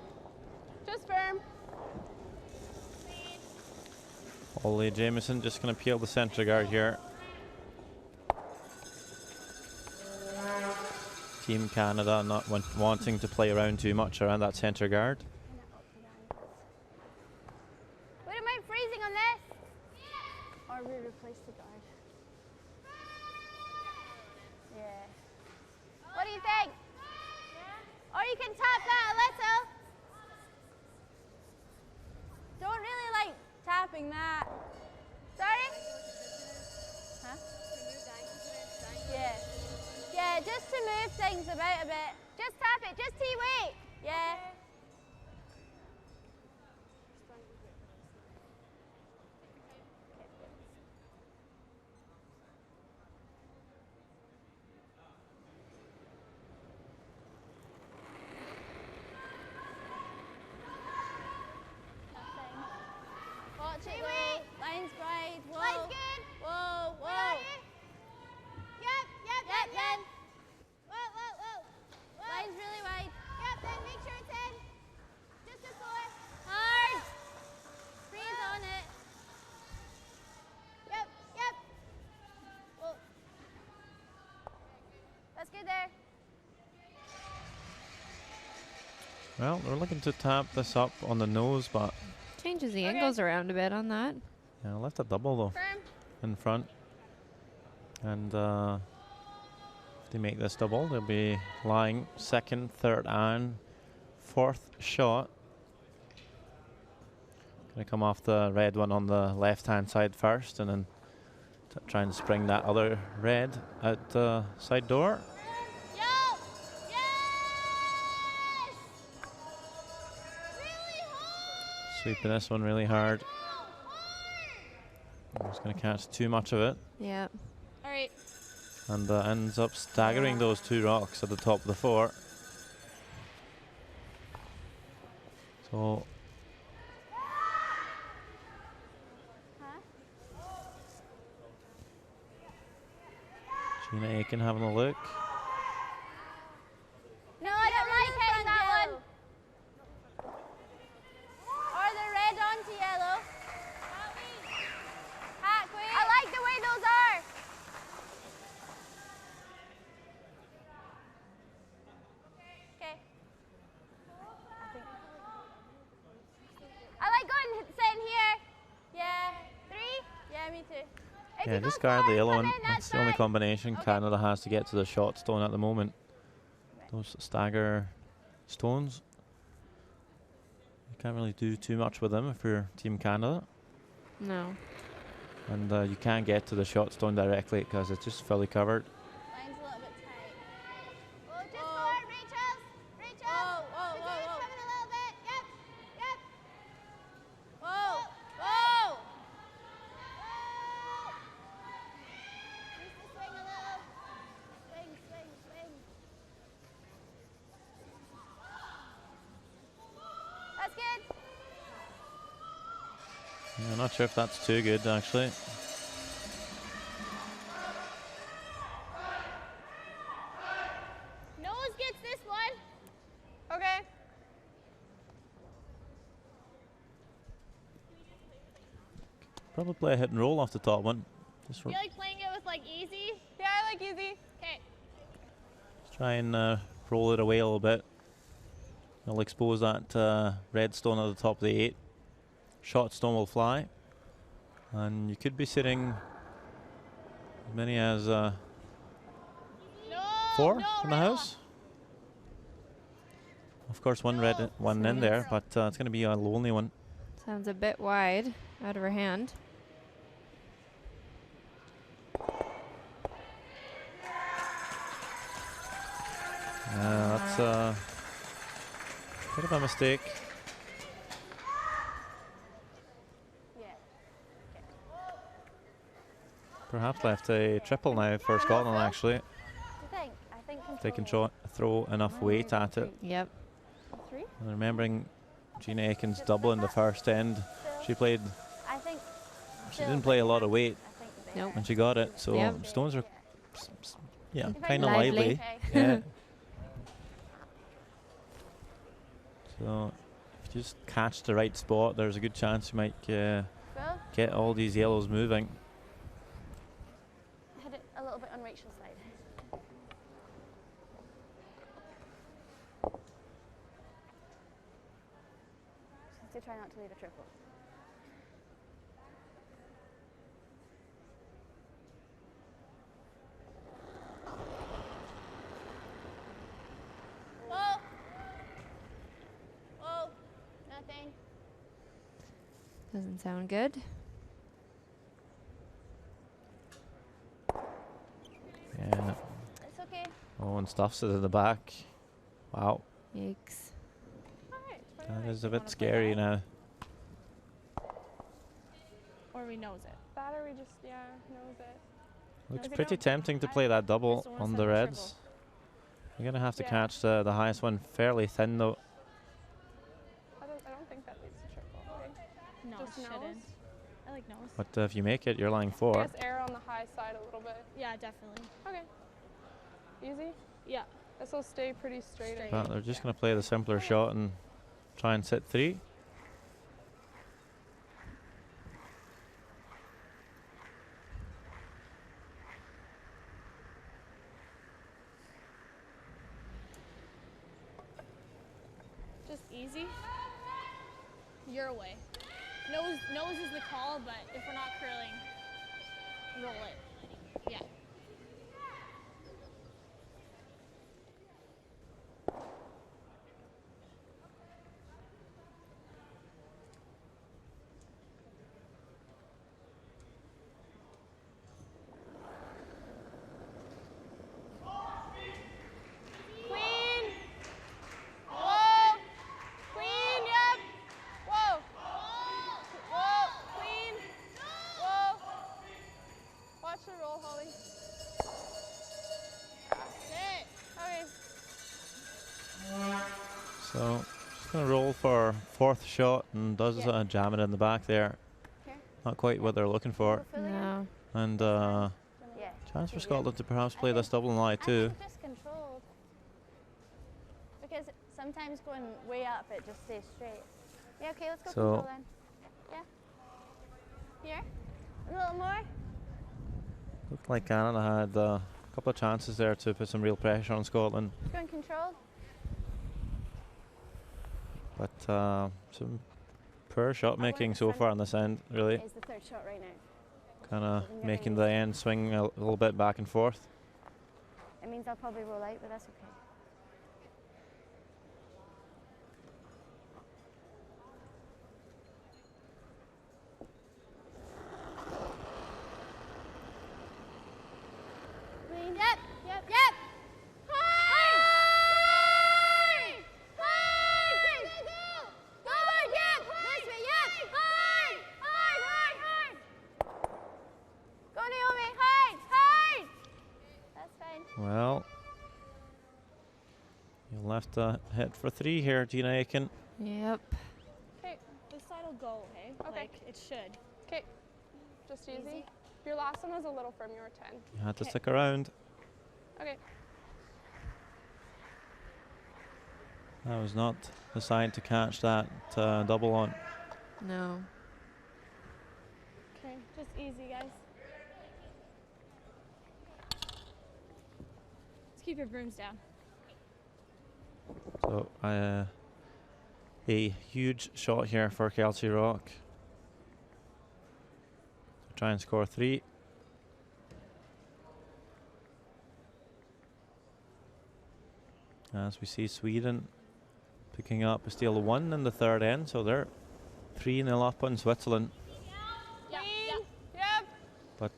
Just firm. Ollie Jameson just going to peel the centre guard here. Team Canada not wanting to play around too much around that centre guard. Wouldn't mind freezing on this. Or we replace the guard. Yeah. What do you think? Or you can tap that a little. Don't really like tapping that. Sorry? Huh? Yeah. Yeah, just to move things about a bit. Just tap it, just wait. Yeah. Watch it go. Line's wide. Whoa. Line's good. Whoa, whoa. Yep, then. Whoa. Line's really wide. Yep, then make sure it's in. Just before. Hard. Freeze on it. Yep. Whoa. That's good there. Well, we're looking to tap this up on the nose, but Changes the angles around a bit on that. yeah, left a double though Firm. in front. And if they make this double, they'll be lying second, third, and fourth shot. Gonna come off the red one on the left-hand side first, and then try and spring that other red at the side door. Sweeping this one really hard. I'm just going to catch too much of it. Yeah. All right. And ends up staggering those two rocks at the top of the fort. So Gina Aiken having a look. No, I don't like it, that one. Or the red onto yellow. I like the way those are. Okay. I like going sitting here. Yeah. 3? Yeah, me too. If Yeah, you go discard the forward, yellow come one. in, That's the only fine. combination Okay. Canada has to get to the shot stone at the moment. Those stagger stones. You can't really do too much with them if you're Team Canada. No. And you can't get to the shot stone directly because it's just fully covered. Line's a little bit tight. Oh, just forward, Rachel. Whoa. Coming a little bit. Yep. Whoa. Needs to swing a little. Swing. That's good. I'm not sure if that's too good actually. Nose gets this one. Okay. Probably play a hit and roll off the top one. Just Do you like playing it with like easy? Yeah, I like easy. Okay. try and roll it away a little bit. It'll expose that red stone at the top of the 8. Shot stone will fly. And you could be sitting as many as 4 in the house. Of course, one red one in there, but it's going to be a lonely one. Sounds a bit wide out of her hand. That's a bit of a mistake. Perhaps left a triple now for Scotland, actually. I think They can throw enough weight at it. Yep. 3? And remembering Gina Aiken's double in the first end, she played. I think She didn't play a lot of weight, Nope. and she got it. So Yep. stones are, yeah, If I kind of lively. lively. Yeah. So if you just catch the right spot, there's a good chance you might get all these yellows moving. Hit it a little bit on Rachel's side. have to try not to leave a triple. Whoa! Whoa! Nothing. Doesn't sound good. Yeah. It's okay. Oh, and stuffs it in the back. Wow. Yikes. That is a bit scary now. Or we knows it. That or we just, yeah, knows it. Looks we pretty don't- tempting to play that double just don't wanna on set the the reds. You're going to have to Yeah. catch the highest one fairly thin though. I don't think that leads to triple. Okay. No, Just it shouldn't. nose? I like nose. But if you make it, you're lying I 4. guess err on the high side a little bit. Yeah, definitely. Okay. Easy? Yeah. This will stay pretty straight. Straight. But they're just going to play the simpler shot and try and sit 3. Just easy. Your way. Nose is the call, but if we're not curling, roll it. Yeah. Queen! Whoa! Queen, yep! Whoa! Whoa! Queen! Whoa! Watch the roll, Holly. Okay. Okay. So just going to roll for 4th shot and does Yeah. jam it in the back there. Okay. Not quite what they're looking for. No. And Yeah. chance for Yeah. Scotland to perhaps play I this double in lie I too. think just controlled. Because sometimes going way up, it just stays straight. Yeah, okay, let's go So- control then. Yeah. Here? A little more? Looked like Canada had a couple of chances there to put some real pressure on Scotland. Go and control. But some poor shot went making the so front. far on this end, really. Is the third shot right now. Kind of Doesn't get making any the end swing a little bit back and forth. It means I'll probably roll out, but that's okay. Queen. Yep, yep, yep. High! High! Queen! Go, yep! This way, yep! High! High, high, high! Go, Naomi! High! High! That's fine. Well, you'll have to hit for 3 here, Gina Aiken. Yep. Okay. This side will go, hey? Okay. Like, it should. Okay. Just easy. Your last one was a little firm. You were 10. You had to Okay. stick around. Okay. That was not the side to catch that double on. No. Okay, just easy, guys. Let's keep your brooms down. So a huge shot here for Kelsey Rock. To try and score 3. As we see Sweden picking up a steal of 1 in the 3rd end, so they're 3-0 up on Switzerland. Yeah, Queen. yeah. Yep.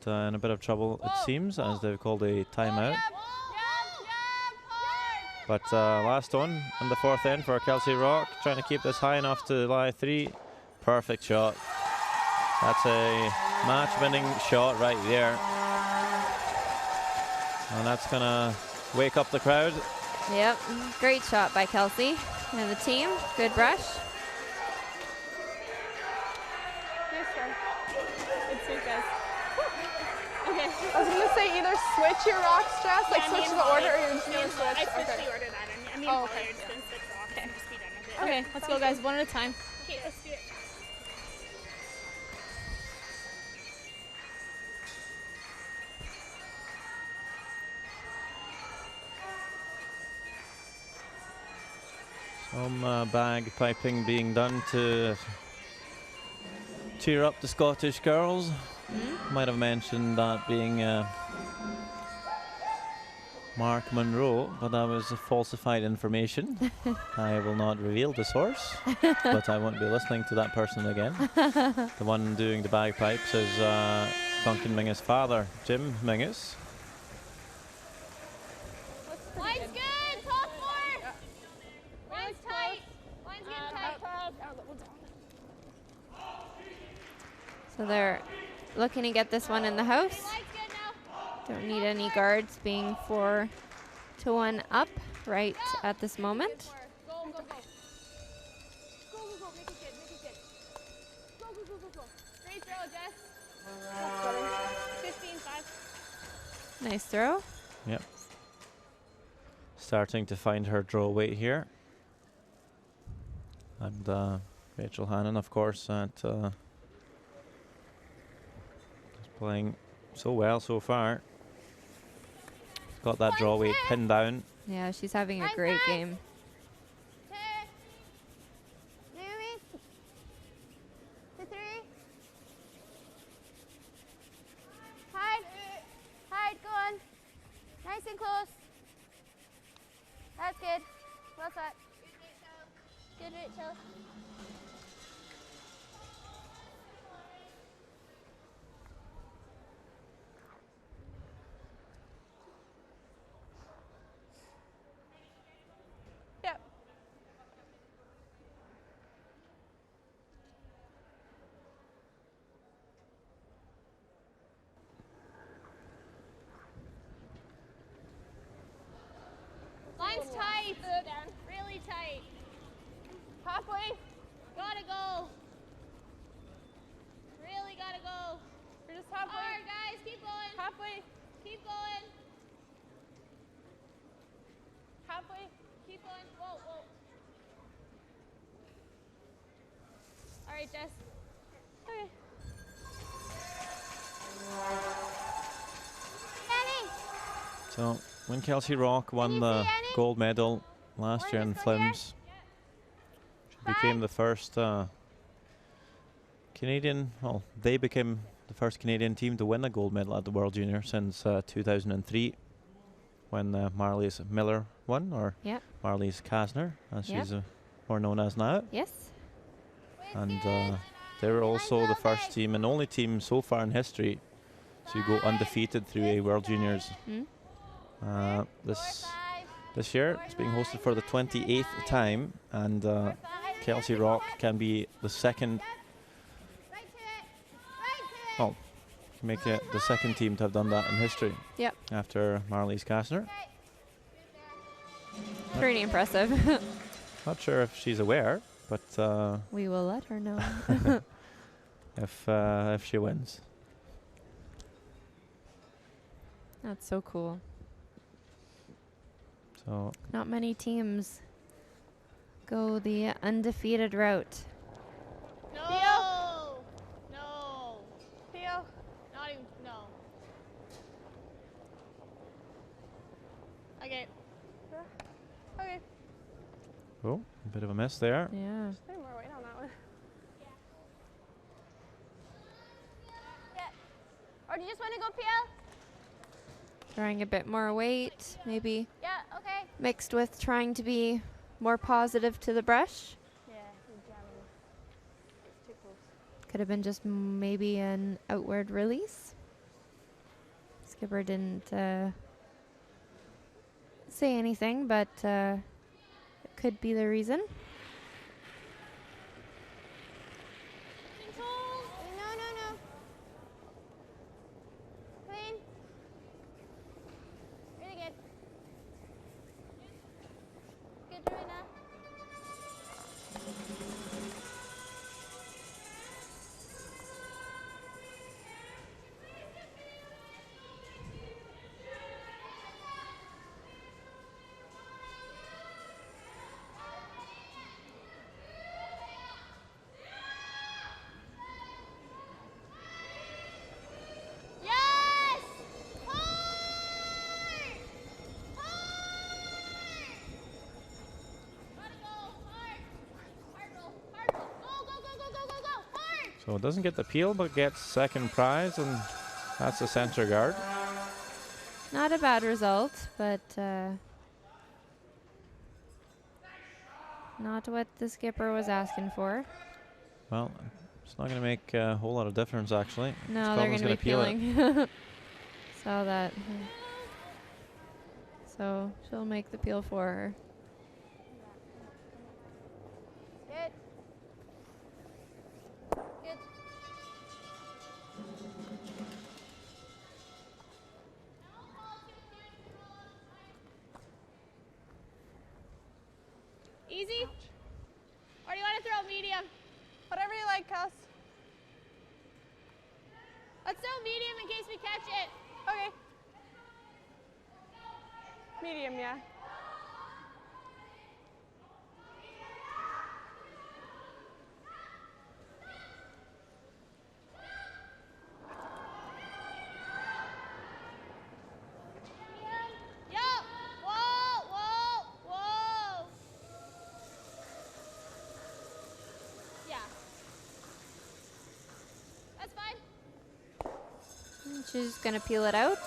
But in a bit of trouble it seems, as they've called a timeout. Yep. Yep. Hard. But last one in the 4th end for Kelsey Rock, trying to keep this high enough to lie 3. Perfect shot. That's a match-winning shot right there. And that's going to wake up the crowd. Yep. Great shot by Kelsey and the team. Good brush. Nice one. Good sweep, guys. Okay. I was gonna say either switch your rock stress, like Yeah, switch me and the Holly- order, or you're just me gonna and Holly- switch. I switched Okay. the order that, and me Oh, and Holly okay, are just yeah. gonna switch rocks and just be done with it. Okay, Okay, let's sounds go, guys. good. One at a time. Okay, let's do it. Some bagpiping being done to cheer up the Scottish girls. Might have mentioned that being Mark Monroe, but that was falsified information. I will not reveal the source, but I won't be listening to that person again. The one doing the bagpipes is Duncan Mingus' father, Jim Mingus. Line's good, top four. Line's tight. Line's getting tight. So they're looking to get this one in the house. Line's good now. Don't need any guards being 4-1 up right at this moment. Go, go, go. Go, go, go. Make it good, make it good. Go, go, go, go, go. Great throw, Jess. 15-5. Nice throw. Yep. Starting to find her draw weight here. And Rachel Hannon, of course, at playing so well so far. Got that draw weight pinned down. Yeah, she's having a great game. Naomi. To 3. Hide. Hide, go on. Nice and close. That's good. Well set. Good, Rachel. Yep. Line's tight. Really tight. Halfway. Gotta go. Really gotta go. We're just halfway. Hard, guys. Keep going. Halfway. Keep going. Halfway. Keep going. Whoa, whoa. All right, Jess. Okay. Annie. So when Kelsey Rock won the gold medal last year in Flims, she became the first Canadian, well, they became the first Canadian team to win a gold medal at the World Junior since 2003, when Marlies Miller won, or Yep. Marlies Kasner, as Yep. she's more known as now. Yes. And they were also the first team and only team so far in history to go undefeated through a World Juniors. This year it's being hosted for the 28th time, and Kelsey Rock can be the second, Right to it. Right to it. well, can make it the second team to have done that in history. Yep. After Marlies Kastner. Okay. Pretty impressive. Not sure if she's aware, but We will let her know. if she wins. That's so cool. So Not many teams go the undefeated route. No. No. Theo. Not even. No. Okay. Okay. oh, a bit of a miss there. Yeah. Just put more weight on that one. Yeah. Or do you just want to go, PL? Throwing a bit more weight, maybe Yeah, okay. mixed with trying to be more positive to the brush. Yeah, you're jamming. It's too close. Could have been just maybe an outward release. Skipper didn't say anything, but it could be the reason. Control. No. Clean. Really good. Good, Rowena. So it doesn't get the peel, but gets second prize, and that's the center guard. Not a bad result, but not what the skipper was asking for. Well, it's not going to make a whole lot of difference, actually. No, they're going to be peeling. Saw that. So she'll make the peel for her. Good. Good. Easy? Or do you want to throw medium? Whatever you like, Kels. Let's throw medium in case we catch it. Okay. Medium, yeah. Yo! Whoa! Whoa! Whoa! Yeah. That's fine. And she's going to peel it out.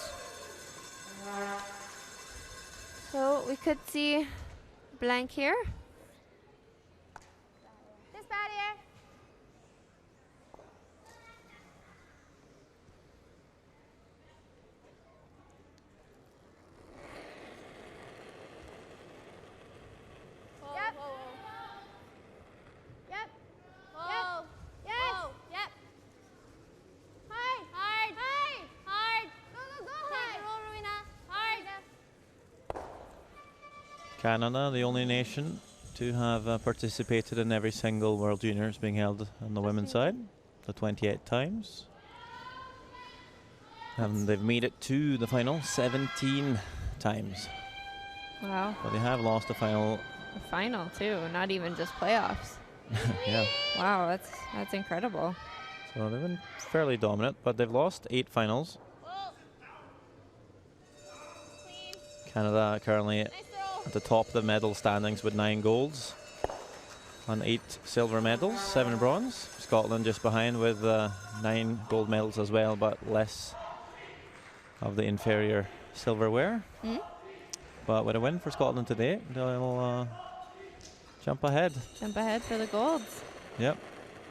So we could see blank here. This barrier. Whoa, Yep. whoa, whoa. Yep. Whoa. Yes. Whoa. Yep. Hard. Hard. Hard. Hard. Go, go, go. Take Hard. the roll, Rowena. Hard. Canada, the only nation to have participated in every single World Juniors being held on the women's side, the 28 times. And they've made it to the final 17 times. Wow. But they have lost the final. The final too, not even just playoffs. Yeah. Wow, that's incredible. So they've been fairly dominant, but they've lost 8 finals. Whoa. Clean. Canada currently Nice throw. at the top of the medal standings with 9 golds and 8 silver medals, 7 bronze. Scotland just behind with 9 gold medals as well, but less of the inferior silverware. Mm. But with a win for Scotland today, they'll jump ahead. Jump ahead for the golds. Yep,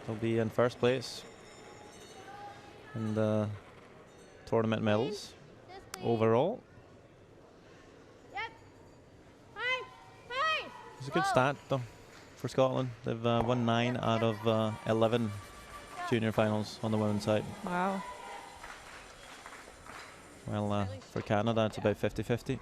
they'll be in first place in the tournament medals Just clean. overall. Yep. Hard. Hard. It's a good stat though for Scotland. They've won 9 out of 11 junior finals on the women's side. Wow. Well, for Canada, it's about 50-50.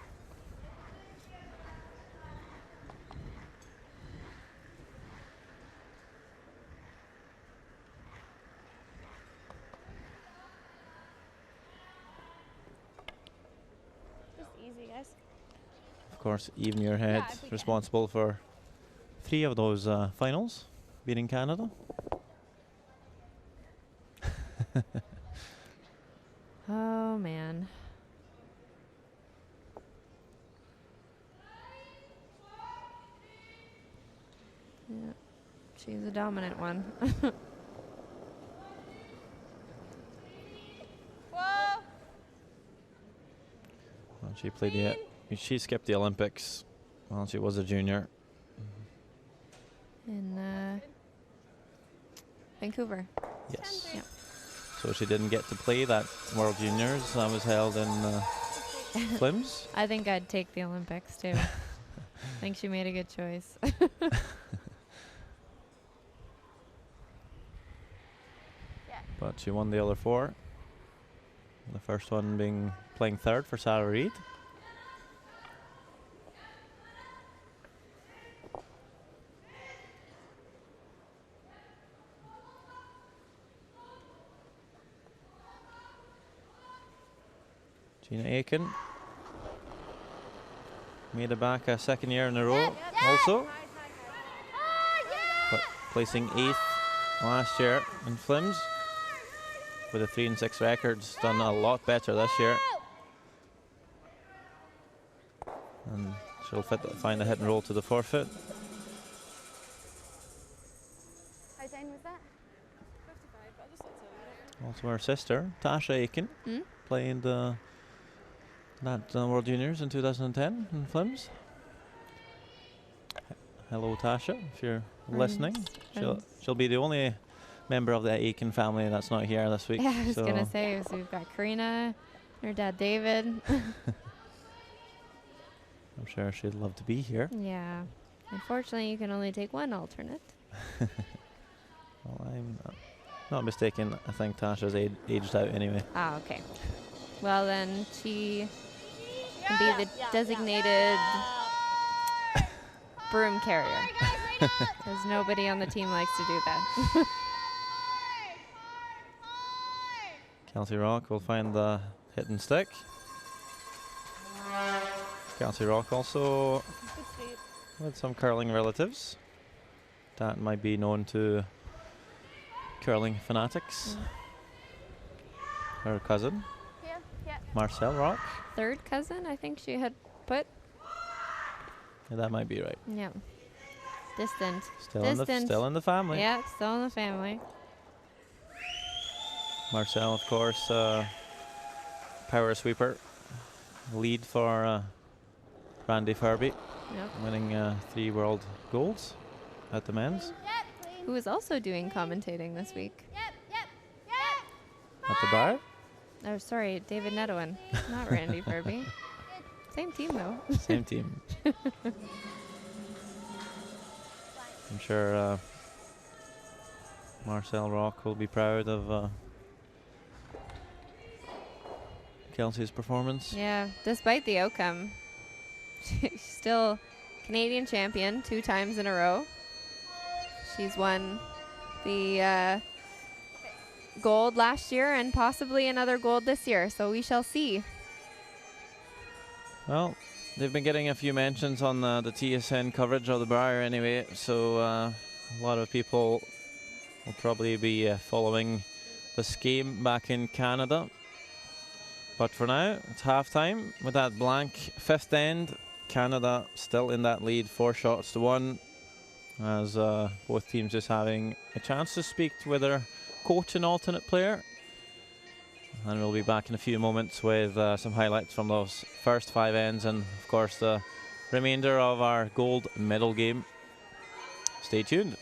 Just easy, guys. Of course, Eve Muirhead Yeah, if we can. responsible for 3 of those finals, beating Canada. Oh man. Yeah, she's a dominant one. Whoa. Well, she played she skipped the Olympics while she was a junior. In Vancouver. Yes. Yep. So she didn't get to play that World Juniors that was held in Flims. I think I'd take the Olympics too. I think she made a good choice. But she won the other 4. The first one being playing third for Sarah Reid. Gina Aiken made it back a second year in a row also, but placing 8th last year in Flims with a 3 and 6 records, done a lot better this year. And she'll find a hit and roll to the forfeit. How time was that? 55, Also her sister, Tasha Aiken, playing that World Juniors in 2010 in Flims. Hello, Tasha, if you're listening. She'll be the only member of the Aiken family that's not here this week. Yeah, I was going to say, so we've got Karina, her dad David. I'm sure she'd love to be here. Yeah. Unfortunately, you can only take one alternate. Well, I'm not mistaken. I think Tasha's aged out anyway. Ah, okay. Well, then she can be the designated broom carrier. Because nobody on the team likes to do that. Kelsey Rock will find the hidden stick. Kelsey Rock also with some curling relatives that might be known to curling fanatics. Her cousin, Marcel Rock. Third cousin, I think she had put. Yeah, that might be right. Yeah. Distant. Still in the family. Yeah, still in the family. Marcel, of course, power sweeper. Lead for Randy Furby, winning 3 world golds at the men's. Who is also doing commentating this week. At the bar? Oh, sorry, David Nedowin, not Randy Furby. Same team, though. Same team. I'm sure Marcel Rock will be proud of Kelsey's performance. Yeah, despite the outcome, she's still Canadian champion 2 times in a row. She's won the gold last year and possibly another gold this year, so we shall see. Well, they've been getting a few mentions on the TSN coverage of the Brier anyway, so a lot of people will probably be following this game back in Canada. But for now, it's halftime with that blank 5th end. Canada still in that lead, 4 shots to 1, as both teams just having a chance to speak with their coach and alternate player. And we'll be back in a few moments with some highlights from those first 5 ends and, of course, the remainder of our gold medal game. Stay tuned.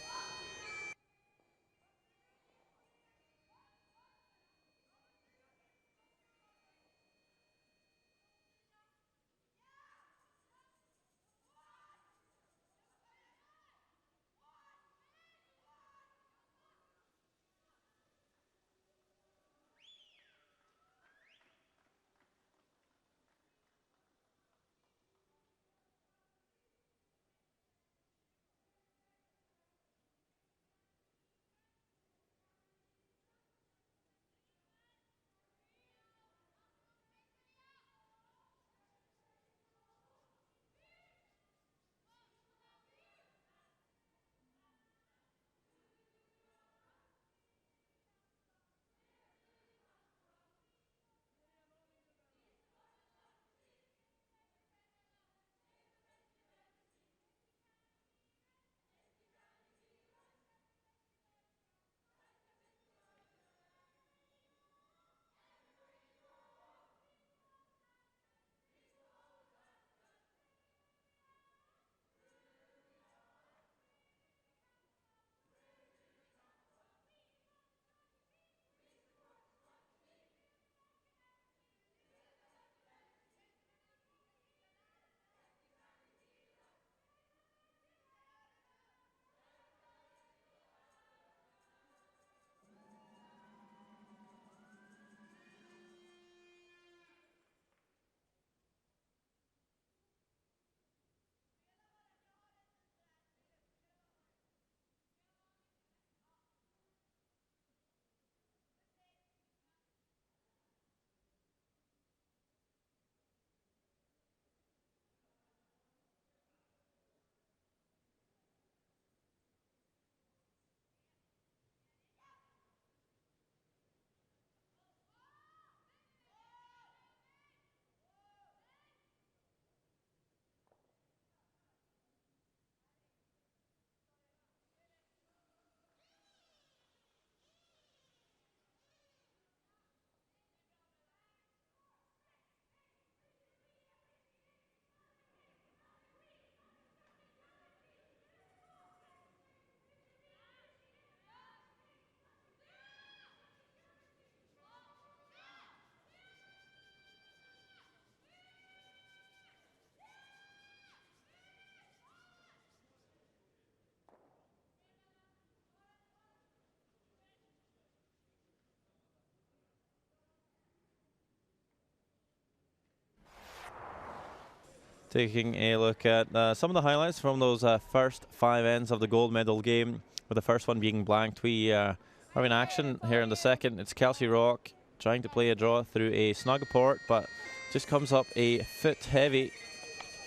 Taking a look at some of the highlights from those first 5 ends of the gold medal game, with the first one being blanked. We are in action here in the second. It's Kelsey Rock trying to play a draw through a snug port, but just comes up a foot heavy.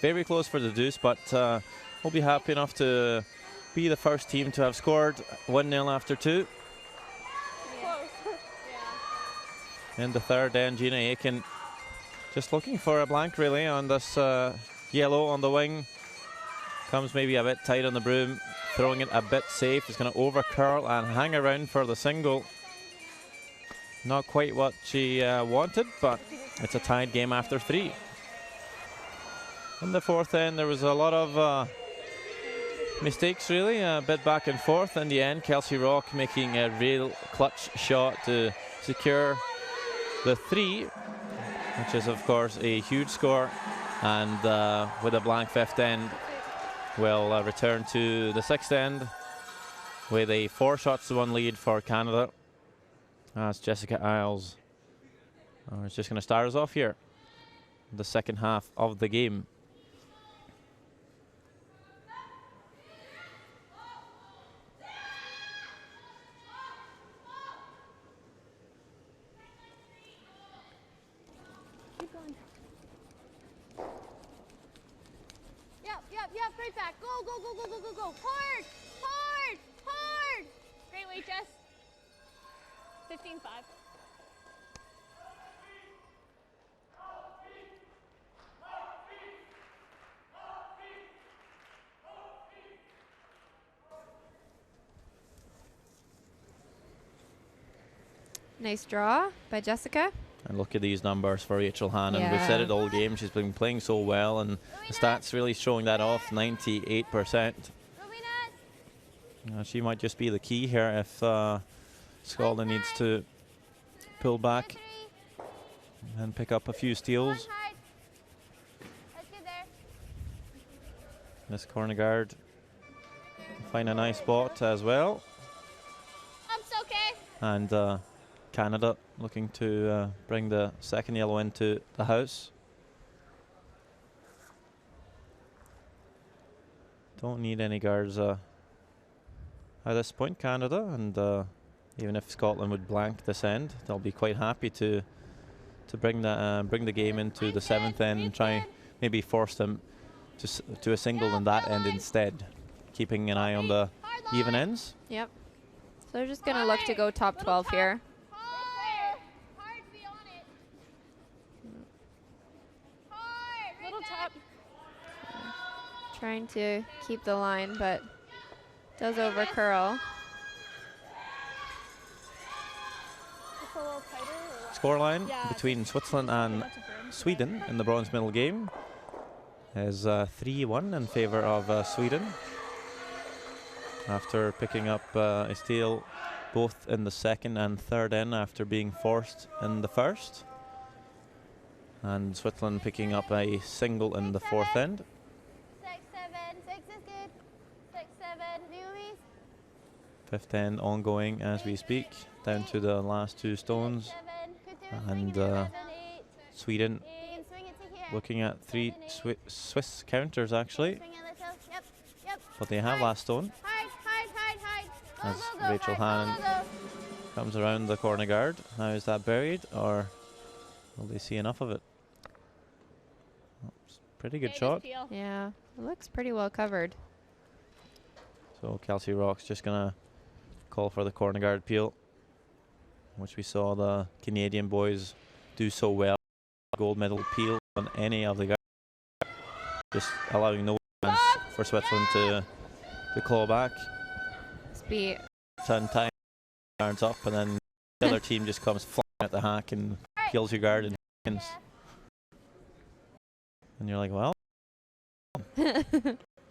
Very close for the deuce, but we'll be happy enough to be the first team to have scored 1-0 after 2. In the third end, Gina Aiken just looking for a blank really on this yellow on the wing. Comes maybe a bit tight on the broom, throwing it a bit safe. It's going to over curl and hang around for the single. Not quite what she wanted, but it's a tied game after 3. In the fourth end, there was a lot of mistakes really, a bit back and forth. In the end, Kelsey Rock making a real clutch shot to secure the 3, which is of course a huge score, and with a blank fifth end, we'll return to the sixth end with a 4-1 lead for Canada, as Jessica Isles is just going to start us off here, the second half of the game. Yep, right back. Go, go, go, go, go, go, go. Hard, hard, hard. Great weight, Jess. 15-5. Nice draw by Jessica. And look at these numbers for Rachel Hannon. We've said it all game. She's been playing so well, and the stats really showing that off. 98%. She might just be the key here if Scotland needs to pull back and pick up a few steals. Miss corner guard find a nice spot as well. And Canada looking to bring the second yellow into the house. Don't need any guards at this point, Canada, and even if Scotland would blank this end, they'll be quite happy to bring the game into the seventh end and try maybe force them to a single in that end instead, keeping an eye on the even ends. Yep. So they're just going to look to go top 12 here. Trying to keep the line, but does over curl. Scoreline between Switzerland and Sweden in the bronze medal game is 3-1 in favor of Sweden, after picking up a steal both in the second and third end after being forced in the first, and Switzerland picking up a single in the fourth end. 6-7, 6 is good. 6-7, Louise. Fifth end ongoing as we speak, down to the last 2 stones, and Sweden looking at 3 Swiss counters actually, but they have last stone as Rachel Hannon comes around the corner guard. Now is that buried, or will they see enough of it? Pretty good shot. Yeah, it looks pretty well covered. So Kelsey Rock's just gonna call for the corner guard peel, which we saw the Canadian boys do so well. Gold medal peel on any of the guards, just allowing no chance for Switzerland to claw back. Speed. 10 times guards up, and then the other team just comes flying at the hack and peels your guard in seconds. And you're like, well.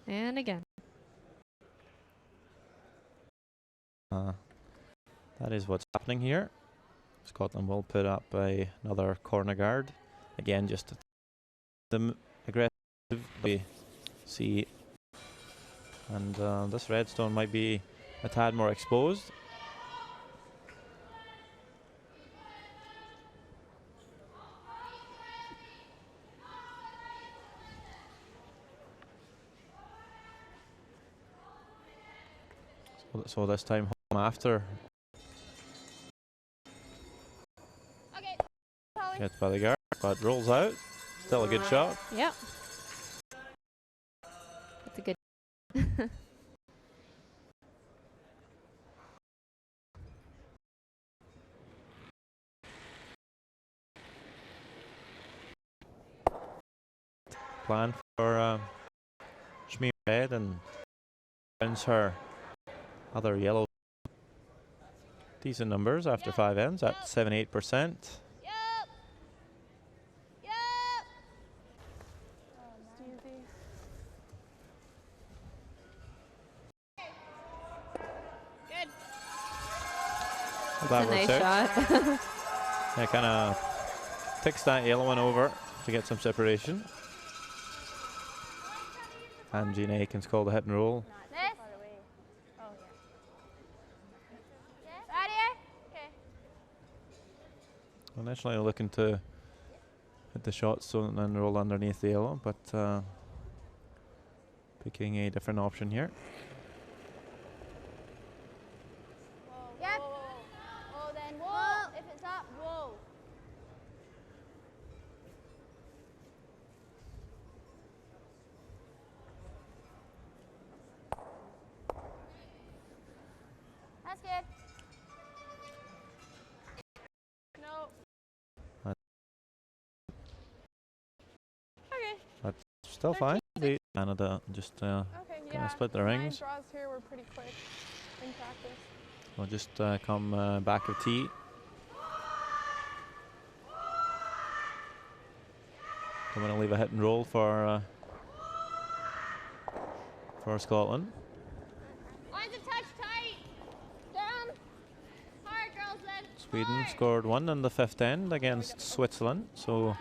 And again. That is what's happening here. Scotland will put up another corner guard. Again, just them aggressive. We see. And this redstone might be a tad more exposed. So this time home after. Okay. Hit by the guard, but rolls out. Still a good shot. Yeah. That's a good. Plan for Shmi red and wins her other yellow. Decent numbers after 5 ends at 78%. Yep. Yep. Easy. Good. Well, That's a nice shot. Yeah, kind of ticks that yellow one over to get some separation. And Gina Aiken's called a hit and roll. This? Right here? Okay. Initially looking to hit the shots so and then roll underneath the yellow, but picking a different option here. Yep. Whoa, then whoa. If it's up, whoa. That's good. No. Okay. That's still fine. The Canada just Okay. gonna Yeah. split the Mine rings. draws here were pretty quick in practice. We'll just come back of tee. I'm going to leave a hit and roll for Scotland. Line's a touch tight. Down. Hard, girls, then. Sweden Hard. scored 1 in the 5th end against Switzerland, so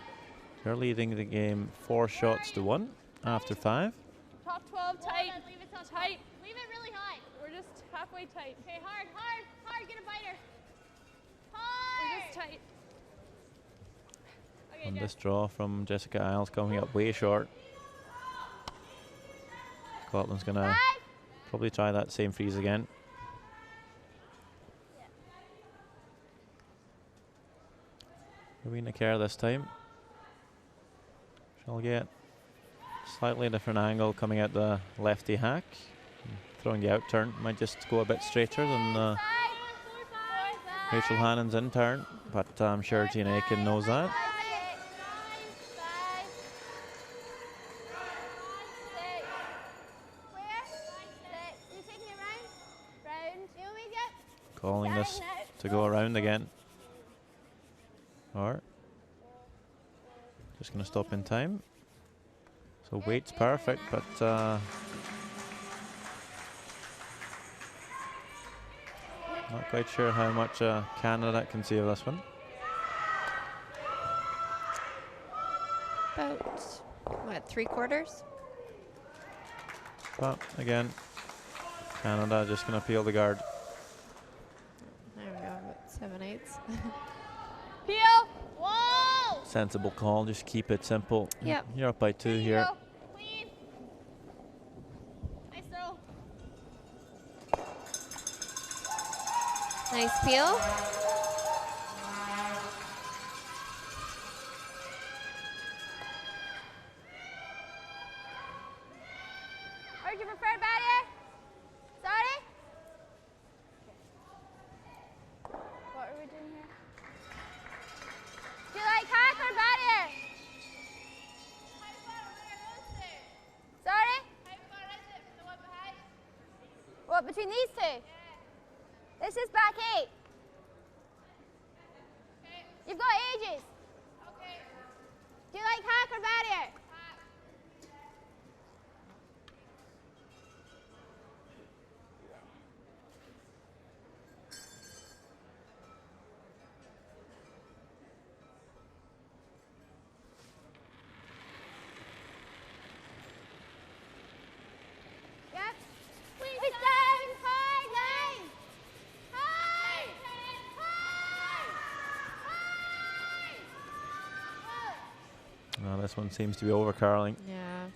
they're leading the game 4 shots to 1 after 5. Top 12 Whoa, tight. then leave it top Tight. Leave it really high. We're just halfway tight. Okay, hard, hard, hard. Get a biter. We're Hard. just tight. Okay, And Jess. this draw from Jessica Isles coming up way short. Scotland's going to probably try that same freeze again. Rowena Kerr this time. She'll get slightly different angle coming at the lefty hack. Throwing the out turn might just go a bit straighter than Rachel Hannon's in turn, but I'm sure Gina Aiken knows that. Calling this to go around again. Or just going to stop in time. So weight's perfect, but not quite sure how much Canada can see of this one. About, what, 3/4? But again, Canada just going to peel the guard. There we go, about 7/8. Peel. Whoa. Sensible call, just keep it simple. Yep. You're up by 2 here. Clean. Nice throw. Nice peel. Where'd you prefer barrier? Sorry? What are we doing here? Do you like hack or barrier? Sorry? What, between these two? This is back 8. You've got ages. Do you like hack or barrier? Yep. Please down, high, line. High. High. Now this one seems to be over curling. Yeah.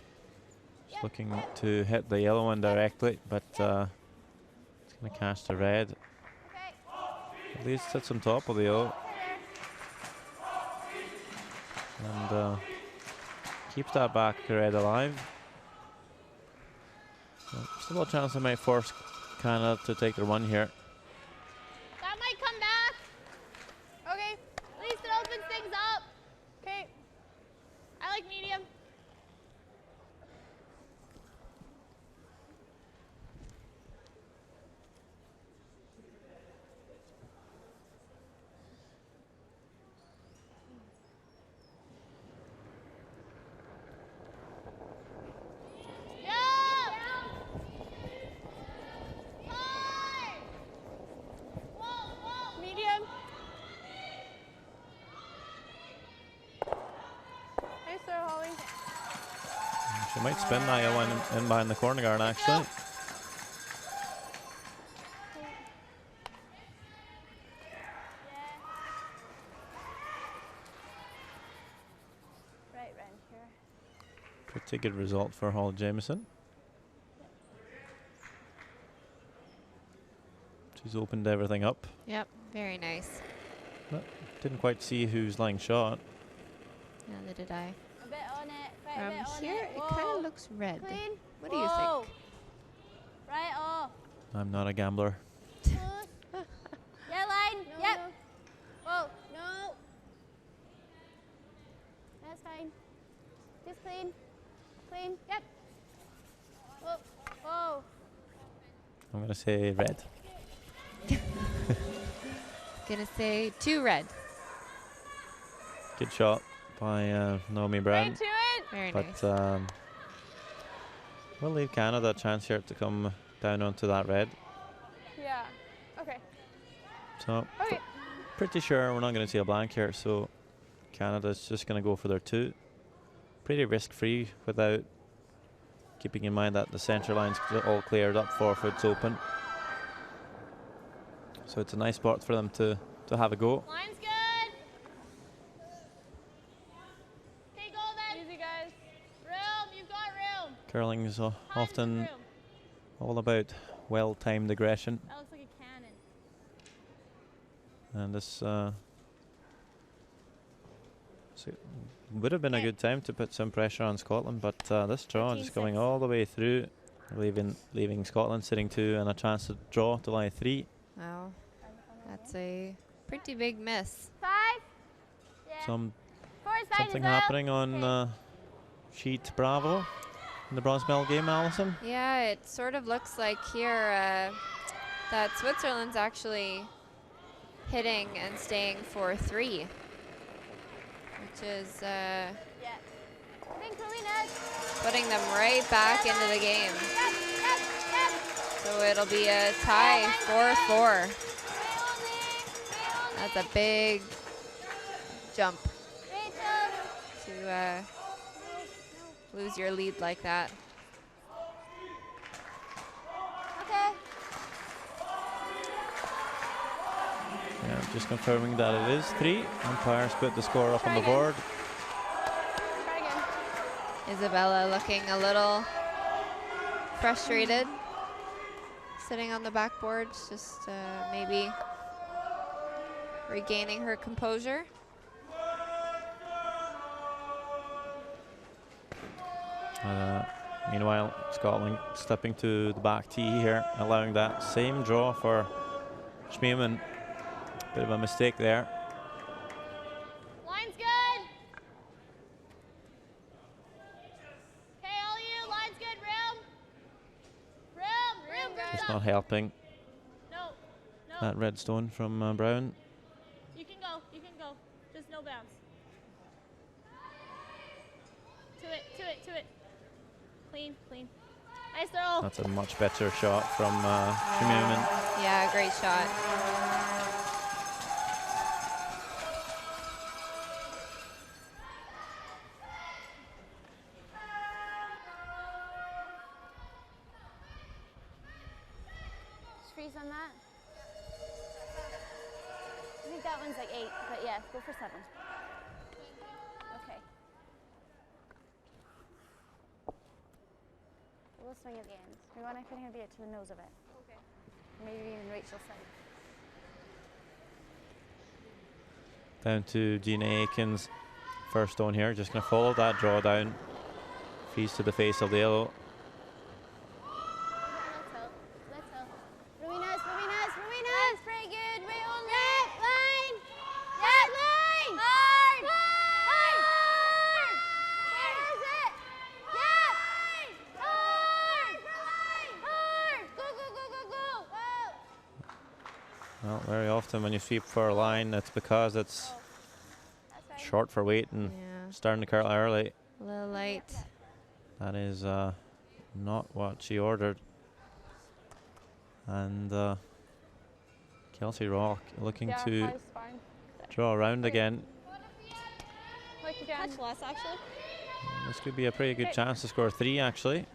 Just looking to hit the yellow one directly, but it's Gonna catch the red. At least sits on top of the O. And keeps that back red alive. Still a chance they might force Canada to take the run here. That might come back. Okay. At least it opens things up. Okay. I like medium. Medium. Nice throw, Holly. She might spin that yellow in behind the corner guard, actually. Right round here. Pretty good result for Holly Jamieson. She's opened everything up. Yep, very nice. But didn't quite see who's lying shot. Neither did I. A bit on it. Right, a bit on Here, it. it kind of looks red. Clean. What do you Whoa. think? Right off. I'm not a gambler. Yeah, line. Yep. Whoa. No. That's fine. Just clean. Clean. Yep. Whoa. Whoa. I'm gonna say red. Gonna say 2 red. Good shot by Naomi Brown. Right to it. Very But nice. we'll leave Canada a chance here to come down onto that red. Yeah. Okay. So Okay. pretty sure we're not going to see a blank here. So Canada's just going to go for their 2. Pretty risk-free without keeping in mind that the centre line's all cleared up, 4 foots open. So it's a nice spot for them to have a go. Line's good. Okay, go then. Easy, guys. Room. You've got room. Curling is Tons of often room. all about well-timed aggression. That looks like a cannon. And this so would have been a good time to put some pressure on Scotland, but this draw is going 13-6. all the way through, leaving Scotland sitting 2 and a chance to draw to lie 3. Wow, that's a pretty big miss. 5. Yeah. Something Fine as well. happening on sheet Bravo in the bronze medal game, Alison. Yeah, it sort of looks like here that Switzerland's actually hitting and staying for 3, which is Yeah. I think Karina's. putting them right back into the game. Yep. Yep. Yep. So it'll be a tie 4-4. Way only. That's a big jump Rachel. to lose your lead like that. Okay. Yeah, just confirming that it is 3. Umpires put the score up on the Try again. board. Try again. Isabella looking a little frustrated, sitting on the backboard, just maybe regaining her composure. Meanwhile, Scotland stepping to the back tee here, allowing that same draw for Schmeeman. Bit of a mistake there. Line's good. Okay, all you. Line's good. Room. Room. Just not helping No. that red stone from Brown. You can go. Just no bounce. To it. Clean. Nice throw. That's a much better shot from Schmeeman. Yeah, great shot. Just freeze on that. I think that one's like 8, but yeah, go for 7. Okay. We'll swing at the end. We want to kind of get to the nose of it. Okay. Maybe even Rachel's side. Down to Gina Aikens. First stone here. Just going to follow that draw down. Feeds to the face of the yellow. Let's help. Ruinas. That's pretty good. Wait on left. Line. Yep. Line. Hard. Where is it? Yep. Hard. Go. Well, very often when you sweep for a line, it's because it's short for weight and starting to curl early. A little light. That is not what she ordered. And Kelsey Rock looking to five's fine. draw around again. Like again. Touch less, actually. This could be a pretty good chance to score 3, actually.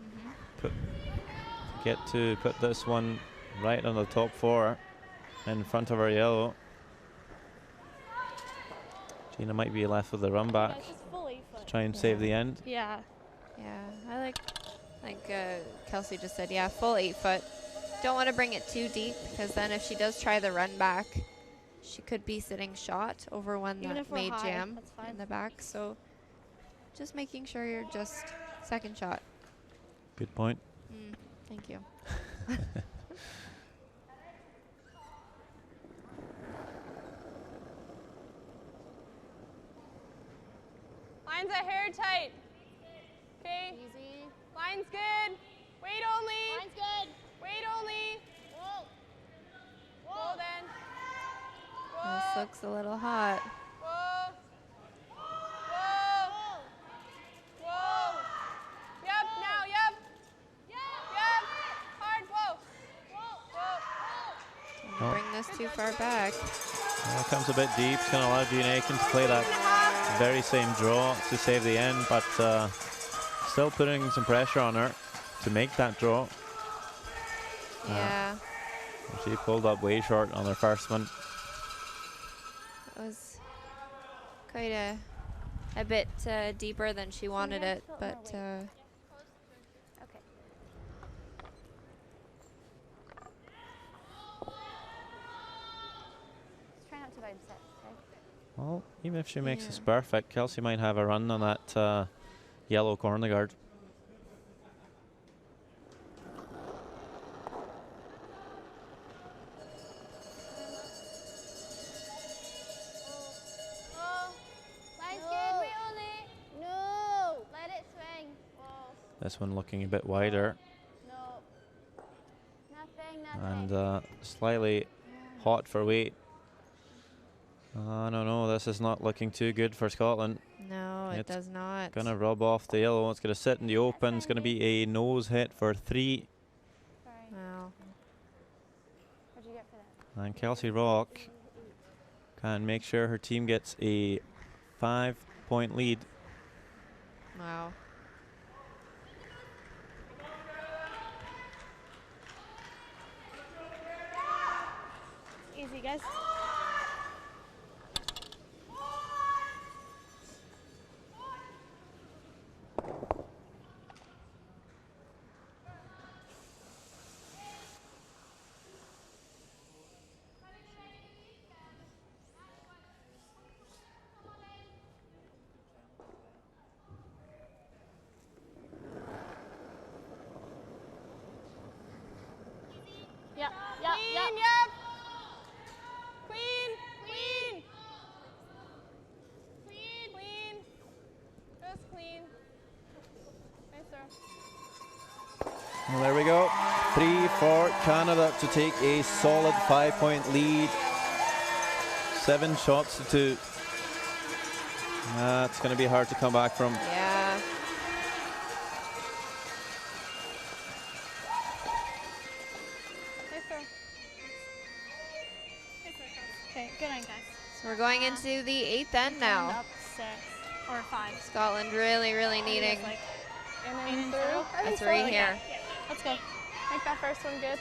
Get to put this one right on the top 4 in front of our yellow. Gina might be left with the run back Guys, just full 8 foot. to try and save the end. Yeah. Yeah, I like Kelsey just said, yeah, full 8 foot. Don't want to bring it too deep because then if she does try the run back, she could be sitting shot over one Even that if we're may high, jam that's fine. in the back. So just making sure you're just second shot. Good point. Thank you. Line's a hair tight. Okay. Easy. Line's good. Weight only. Line's good. Weight only. Whoa. Whoa then. This Whoa. looks a little hot. Whoa. Whoa. Whoa. Yep. Now. Yep. Yep. Hard. Whoa. Whoa. Don't bring this too far back. Well, comes a bit deep. It's going to allow Gina Aiken to play that very same draw to save the end, but still putting some pressure on her to make that draw. Yeah, She pulled up way short on her first one. it was quite a bit deeper than she wanted it, but Okay. Just try not to vibe set, right? Well, even if she makes Yeah. this perfect, Kelsey might have a run on that yellow corner guard. Line's good. Wait only. No. Let it swing. Whoa. This one looking a bit wider No. Nothing. and slightly hot for weight. I don't know, this is not looking too good for Scotland. no, it It's does not. Gonna rub off the yellow. It's gonna sit in the open. It's gonna be a nose hit for 3. Sorry. Wow. What'd you get for that? And Kelsey Rock can make sure her team gets a 5-point lead. Wow. Easy, guys. Yeah, yeah, Clean. yeah. Yep. Clean. Clean. Clean. Clean. Just clean. Nice throw. Well, there we go. 3 for Canada to take a solid 5-point lead. 7 shots to 2. It's going to be hard to come back from. Yeah. Nice throw. Okay, good on, guys. So we're going into the 8th end now. Up 6 or 5. Scotland really, really needing Like, And in then and through. through. I think a so. 3 Like, here. Yeah, let's go. Make that first one good.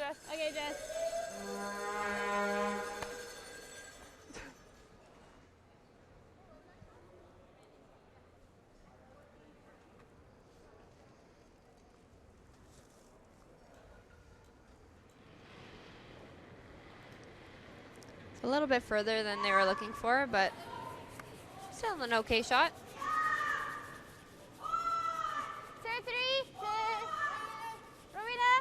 Jess. Okay, Jess. It's a little bit further than they were looking for, but still an okay shot. 2-3. Rowena.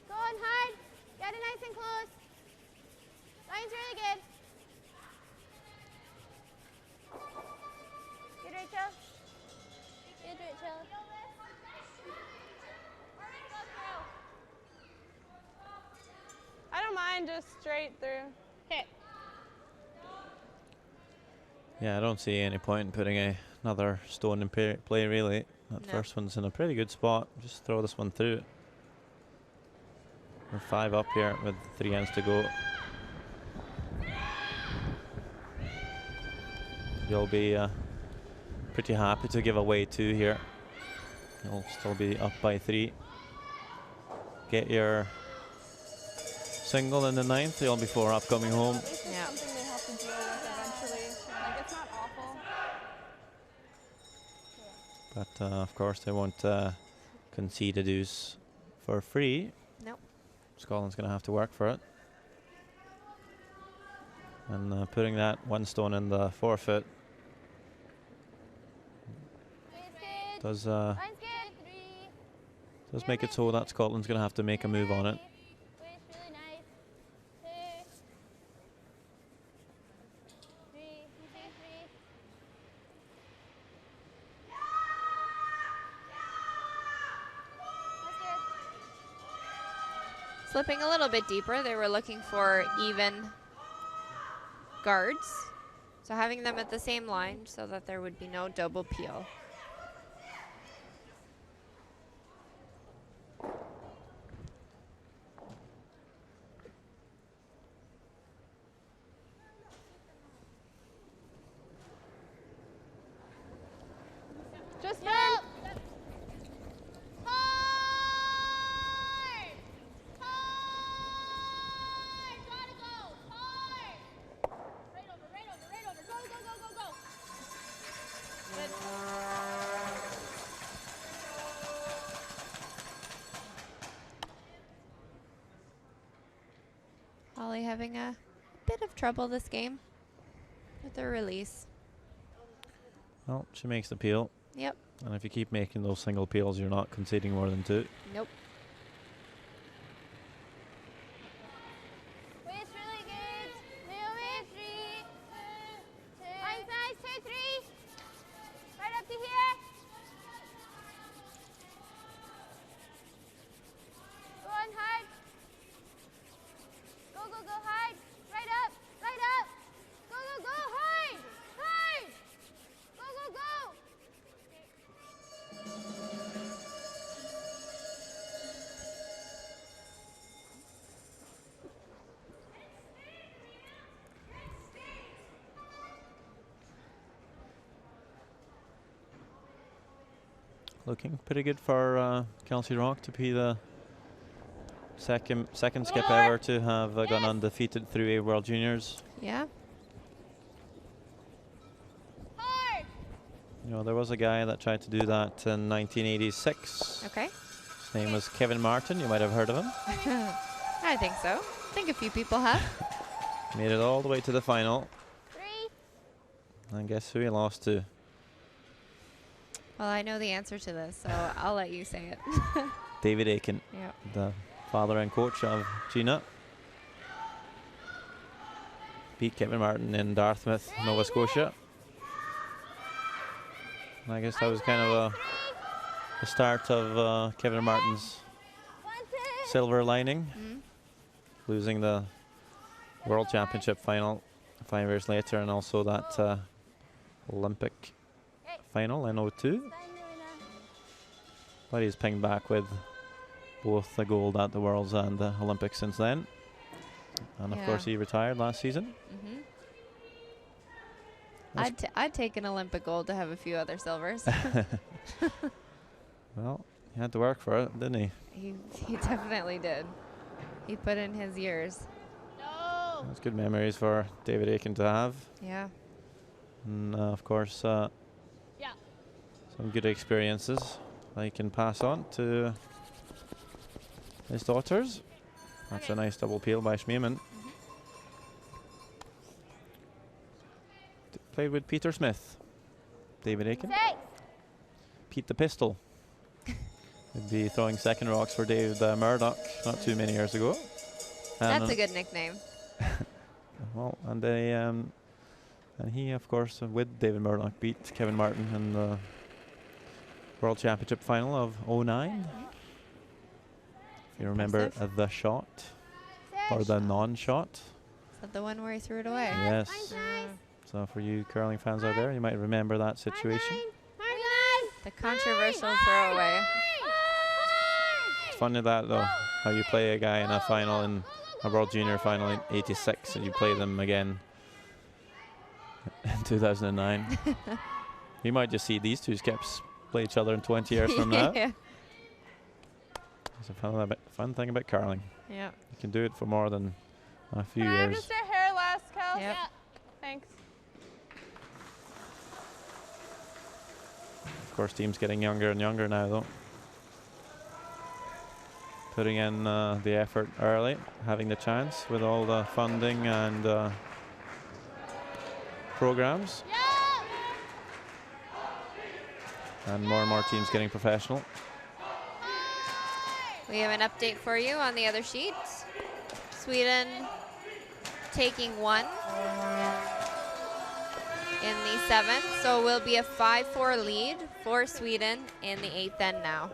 Go on hard. Get it nice and close. Line's really good. Good, Rachel. Good, Rachel. I don't mind just straight through. Hit. Yeah, I don't see any point in putting another stone in play, really. That No. first one's in a pretty good spot. Just throw this one through. We're 5 up here with 3 ends to go. You'll be pretty happy to give away 2 here. You'll still be up by 3. Get your single in the 9th. You'll be 4 up coming home. At least it's Yeah. something they have to deal with eventually. Like, it's not awful. But of course they won't concede a deuce for free. Nope. Scotland's going to have to work for it. And putting that 1 stone in the forfeit does Line's good. 3. does make it so that Scotland's going to have to make a move on it. Wait, really nice. 2. 3. 3. That's good. Slipping a little bit deeper, they were looking for even guards. So having them at the same line so that there would be no double peel. Just No. hard. Hard. Hard. Gotta go. Hard. Right over, right over, right over. Go, go, go, go, go. Good. Holly having a bit of trouble this game with their release. Well, she makes the peel. Yep. And if you keep making those single peels, you're not conceding more than 2. Nope. Wait's really good. Naomi. 3. 2. Line's nice. 2, 3. Right up to here. Go on hard. Go, go, go hard. Right up. Right up. Go, go, go hard. Hard. Go, go, go. Looking pretty good for Kelsey Rock to be the second skip ever to have gone undefeated through a World Juniors. Yeah. Hard. You know, there was a guy that tried to do that in 1986. Okay. His name was Kevin Martin. You might have heard of him. I think so. I think a few people have. Made it all the way to the final. 3. And guess who he lost to? Well, I know the answer to this, so I'll let you say it. David Aiken, Yeah. the father and coach of Gina. Beat Kevin Martin in Dartmouth, Nova Scotia. And I guess that was kind of the start of Kevin Martin's 1, 2. silver lining, Mm. losing the World Championship final 5 years later, and also that Olympic final in 02. But he's pinged back with both the gold at the Worlds and the Olympics since then. And of Yeah. course he retired last season. Mm-hmm. That's- I'd take an Olympic gold to have a few other silvers. Well, He had to work for it, didn't he? He definitely did. He put in his years. No. That's good memories for David Aiken to have. Yeah. And of course, Yeah. some good experiences that he can pass on to his daughters. That's a nice double peel by Schmiemann. Played with Peter Smith, David Aiken. 6. Pete the Pistol. He'd be throwing second rocks for Dave Murdoch not too many years ago. And That's a good nickname. well, and they and he, of course, with David Murdoch, beat Kevin Martin in the World Championship final of '09. If you remember the shot or the non-shot. Is that the one where he threw it away? Yes. Nice. So for you curling fans out there, you might remember that situation. The controversial throwaway. It's funny that though, how you play a guy in a final in a World Junior final in '86 and you play them again in 2009. You might just see these two skips play each other in 20 years from now. Yeah. It's a fun thing about curling. Yeah. You can do it for more than a few Can I have years. just a hair last, Kel? Yep. Thanks. Of course, teams getting younger and younger now, though. Putting in the effort early, having the chance with all the funding and programs. And more teams getting professional. We have an update for you on the other sheet. Sweden taking 1 in the 7th, so it will be a 5-4 lead for Sweden in the 8th end now.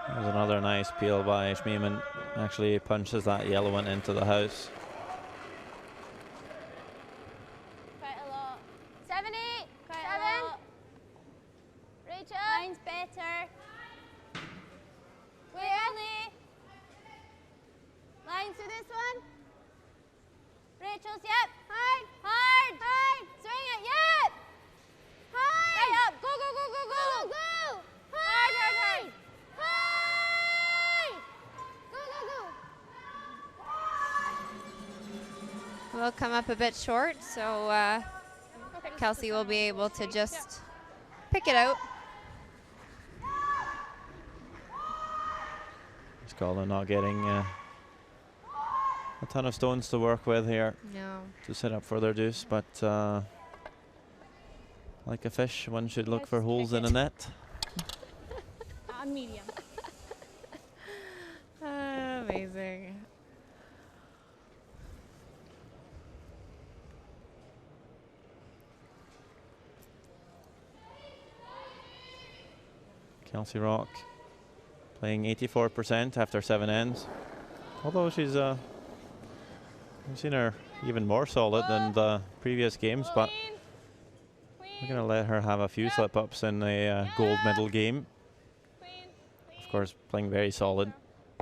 There's another nice peel by Schmiemann. Actually punches that yellow one into the house. Quite a lot. 7, 8. Quite 7. A lot. Rachel. Mine's better. Wait, early. Lines to this one. Rachel's, yep. Hard. Hard. Hard. Swing it, yep. Hard. Right up. Go, go, go, go, go. Go, go. Hard, hard, hard. Hard. Go, go, go. We'll come up a bit short, so Kelsey will be able to just pick it out. Scotland not getting a ton of stones to work with here No. to set up for their deuce, but like a fish, one should look for holes in a net. Medium. Amazing. Kelsey Rock playing 84% after 7 ends. Although she's I've seen her even more solid than the previous games, but we're going to let her have a few slip-ups in a gold medal game. Of course, playing very solid.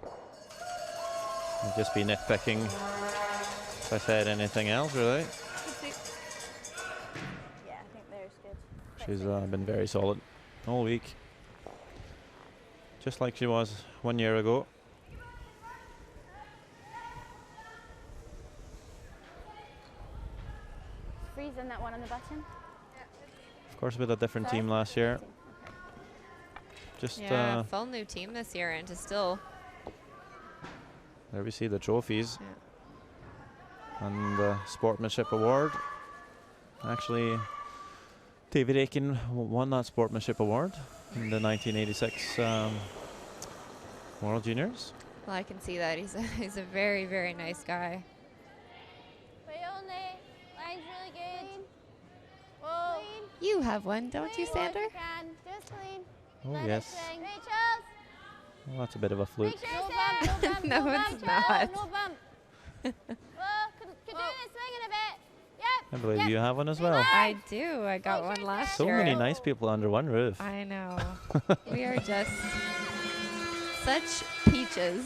I'll just be nitpicking if I said anything else, really. Yeah, I think there's good. She's been very solid all week. Just like she was 1 year ago. Freezing that one on the button. Of course, with a different team last year. Just Yeah, full new team this year, and to still. there we see the trophies and the sportsmanship award. Actually, David Aiken won that sportsmanship award in the 1986 World Juniors. Well, I can see that he's a very, very nice guy. Wait only. Line's really good. Whoa. Clean. You have one, don't you, Clean. Sander? You can. Just clean. Oh, Let it yes. swing. Rachel's. Well, that's a bit of a fluke. Make sure no bump, no bump, No, no it's bump. not. No bump. Well, could do it swinging a bit. Yep. I believe yep. you have one as well. I do. I got one last So year. many nice people under one roof. I know. We are just such peaches.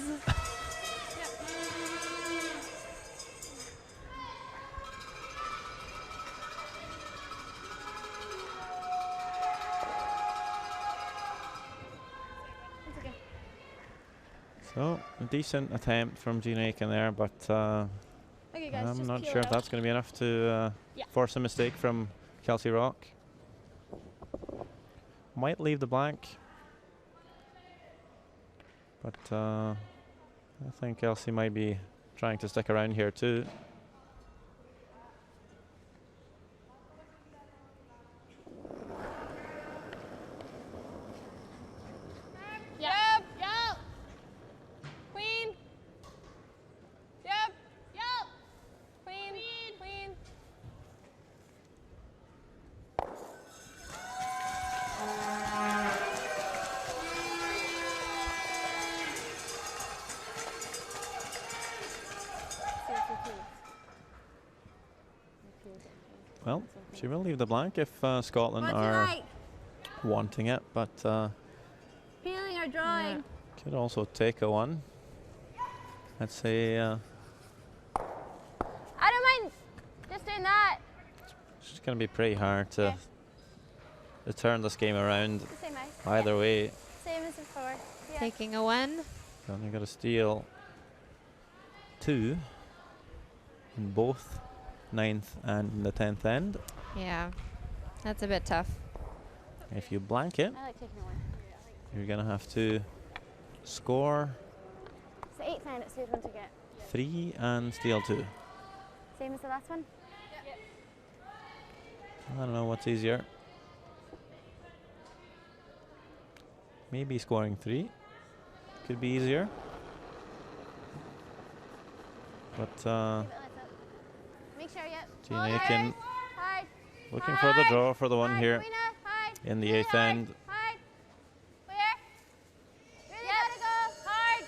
So, a decent attempt from Gina Aiken there, but Okay, guys, I'm just not peel sure it if out. that's going to be enough to force a mistake from Kelsey Rock. Might leave the blank, but I think Kelsey might be trying to stick around here too. Yep. Yep. Queen. Yep. Yep. Queen. Queen. Well, she will leave the blank if Scotland are wanting it, but Peeling or drawing? could also take a one. I'd say I don't mind just doing that. it's going to be pretty hard to turn this game around. The same ice. Either way, Same as before. Yeah. Taking a 1. then you've got to steal 2 in both 9th and the 10th end. Yeah, that's a bit tough. If you blank it, I like taking one. you're going to have to score So 8th end, it's a good one to get. 3 and steal 2. Same as the last one? I don't know what's easier. Maybe scoring 3 could be easier. But Make sure, yep. Gina Hold Aiken hard. looking for the draw for the one Hard. here Queen, hard. in the Really 8th hard. end. Hard. Clear. Really gotta go hard.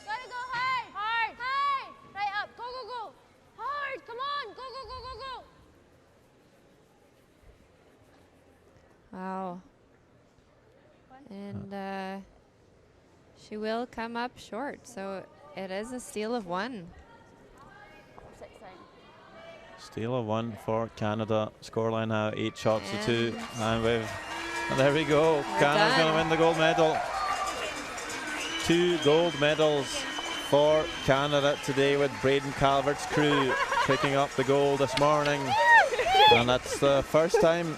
Gotta go hard. Hard. Hard. Right up. Go, go, go. Hard. Come on. Go, go, go, go, go. Wow. And she will come up short, so it is a steal of 1. Steal of 1 for Canada. Scoreline now 8 shots to 2. And there we go. Canada's going to win the gold medal. 2 gold medals for Canada today, with Braden Calvert's crew picking up the gold this morning. And that's the first time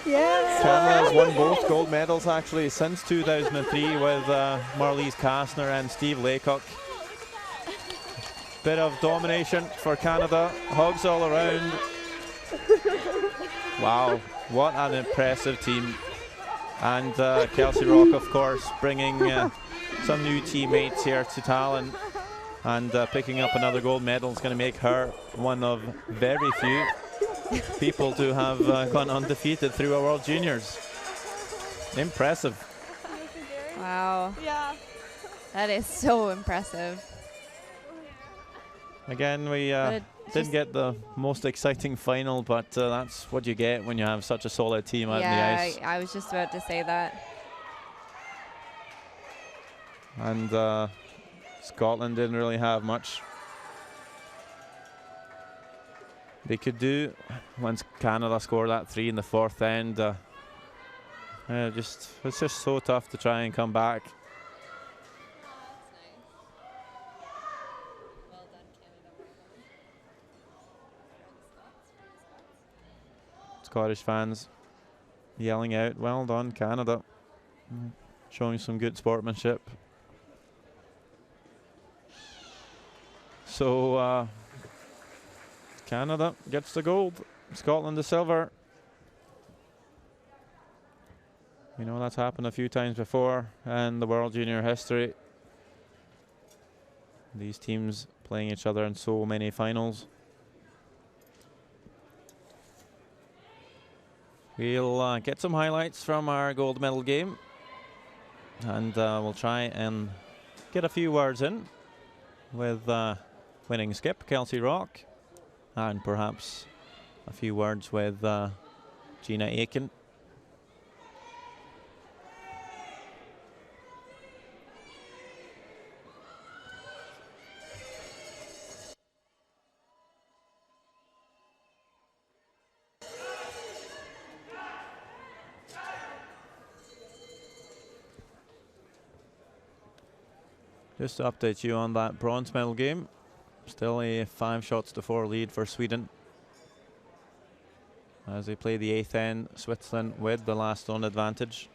Canada has won both gold medals actually since 2003 with Marliese Kastner and Steve Laycock. Bit of domination for Canada, hugs all around. Wow, what an impressive team. And Kelsey Rock, of course, bringing some new teammates here to Tallinn, and picking up another gold medal is going to make her one of very few people to have gone undefeated through a World Juniors. Impressive. Wow, Yeah. that is so impressive. Again, we didn't get the most exciting final, but that's what you get when you have such a solid team out on the ice. I was just about to say that. And Scotland didn't really have much they could do once Canada scored that 3 in the 4th end. It's just so tough to try and come back. Scottish fans yelling out, "Well done, Canada," showing some good sportsmanship. So Canada gets the gold, Scotland the silver. You know, that's happened a few times before in the World Junior history. These teams playing each other in so many finals. We'll get some highlights from our gold medal game, and we'll try and get a few words in with winning skip Kelsey Rock, and perhaps a few words with Gina Aiken. Just to update you on that bronze medal game, still a 5-4 lead for Sweden as they play the 8th end, Switzerland with the last stone advantage.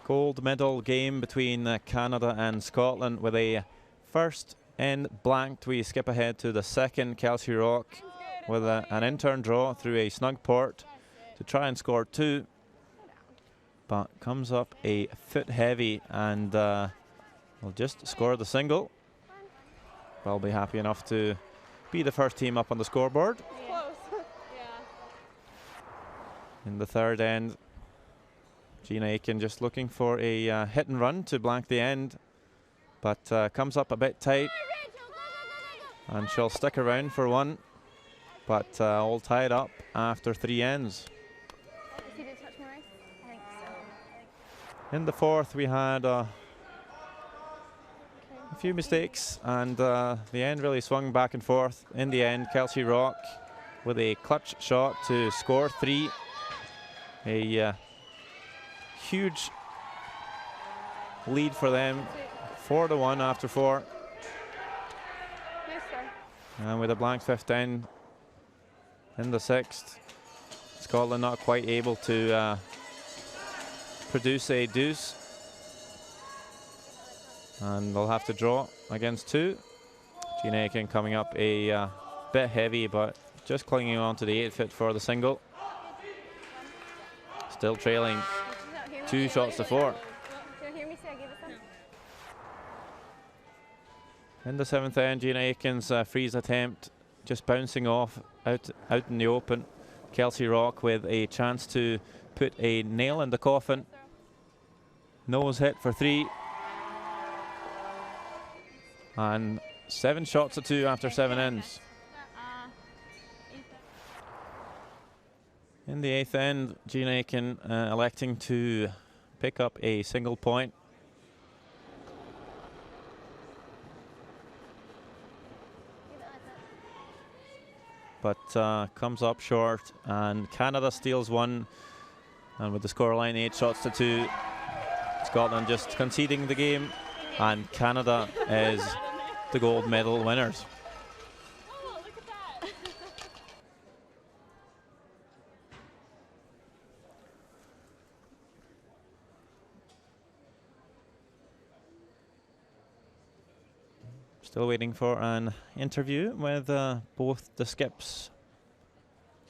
Gold medal game between Canada and Scotland with a first end blanked. We skip ahead to the second. Kelsey Rock with an in-turn draw through a snug port to try and score 2, but comes up a foot heavy and will just score the single. We'll be happy enough to be the first team up on the scoreboard. Close. In the third end, Gina Aiken just looking for a hit and run to blank the end, but comes up a bit tight, and she'll stick around for one, but all tied up after 3 ends. In the fourth, we had a few mistakes, and the end really swung back and forth. In the end, Kelsey Rock with a clutch shot to score 3. A huge lead for them, 4-1 after 4. And with a blank 5th end in the 6th, Scotland not quite able to produce a deuce, and they'll have to draw against 2. Gina Aiken coming up a bit heavy, but just clinging on to the 8-foot for the single. Still trailing 2-4. In the 7th end, Gina Aiken's freeze attempt just bouncing off out in the open. Kelsey Rock with a chance to put a nail in the coffin. Nose hit for 3. And 7-2 after 7 ends. In the 8th end, Gina Aiken electing to pick up a single point. But comes up short, and Canada steals 1. And with the scoreline 8-2, Scotland just conceding the game, and Canada is the gold medal winners. Oh, look at that. Still waiting for an interview with both the skips,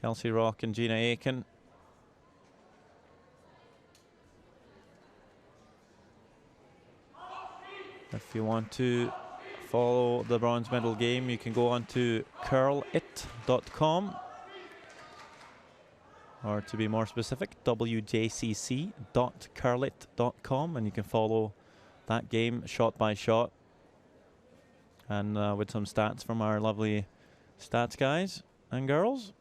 Kelsey Rock and Gina Aiken. If you want to follow the bronze medal game, you can go on to curlit.com, or to be more specific, wjcc.curlit.com, and you can follow that game shot by shot, and with some stats from our lovely stats guys and girls.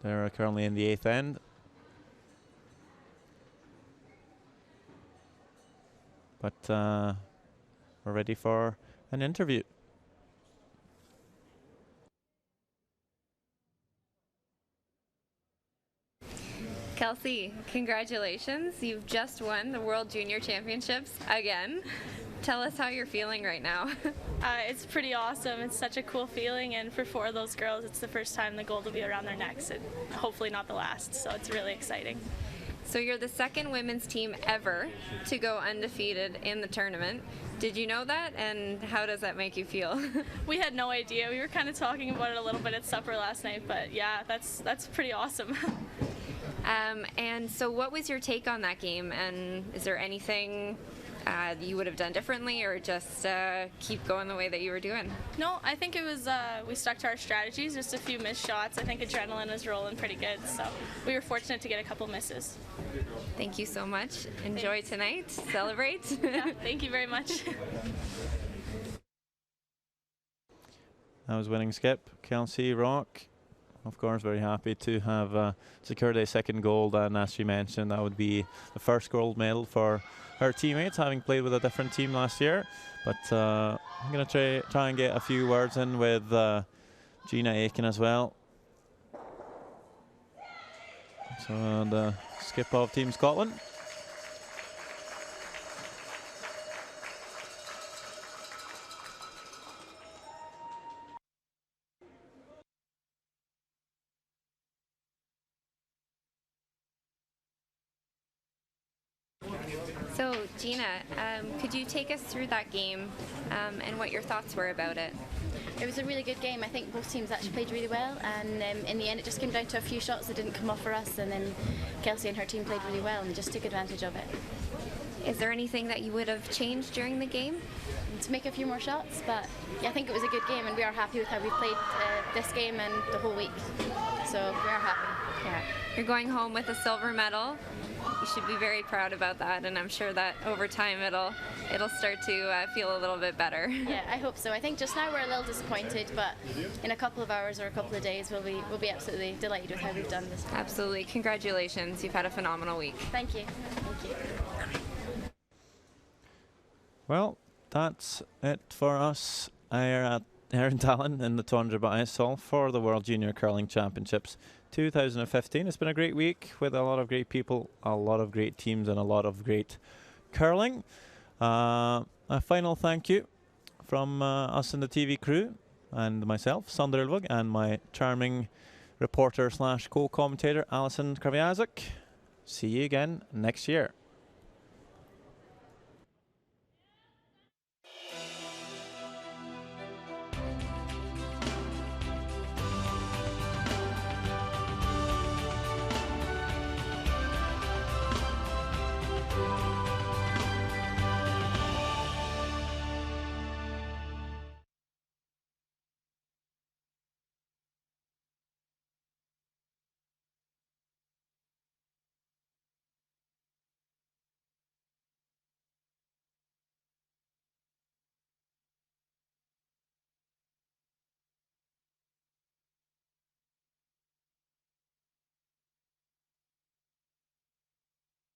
They're currently in the 8th end. But we're ready for an interview. Kelsey, congratulations. You've just won the World Junior Championships again. Tell us how you're feeling right now. It's pretty awesome. It's such a cool feeling, and for 4 of those girls, it's the first time the gold will be around their necks, and hopefully not the last, so it's really exciting. So you're the second women's team ever to go undefeated in the tournament. Did you know that, and how does that make you feel? We had no idea. We were kind of talking about it a little bit at supper last night, but yeah, that's pretty awesome. And so what was your take on that game? And is there anything you would have done differently, or just keep going the way that you were doing? No, I think it was, we stuck to our strategies, just a few missed shots. I think adrenaline was rolling pretty good, so we were fortunate to get a couple misses. Thank you so much. Enjoy tonight. Celebrate. Yeah, thank you very much. That was winning skip, Kelsey Rock. Of course, very happy to have secured a second gold, and as she mentioned, that would be the first gold medal for her teammates, having played with a different team last year. But I'm going to try and get a few words in with Gina Aiken as well. So the skip of Team Scotland. So Gina, could you take us through that game and what your thoughts were about it? It was a really good game. I think both teams actually played really well, and in the end it just came down to a few shots that didn't come off for us, and then Kelsey and her team played really well and just took advantage of it. Is there anything that you would have changed during the game? To make a few more shots, but yeah, I think it was a good game, and we are happy with how we played this game and the whole week. So we are happy. Yeah. You're going home with a silver medal. You should be very proud about that, and I'm sure that over time it'll start to feel a little bit better. Yeah, I hope so. I think just now we're a little disappointed, but in a couple of hours or a couple of days we'll be absolutely delighted with how we've done this. Absolutely. Congratulations. You've had a phenomenal week. Thank you. Thank you. Well, that's it for us here in Tallinn in the Tundra Ice Hall for the World Junior Curling Championships 2015. It's been a great week with a lot of great people, a lot of great teams, and a lot of great curling. A final thank you from us in the TV crew and myself, Sander Ulvig, and my charming reporter / co-commentator Alison Kraviazik. See you again next year.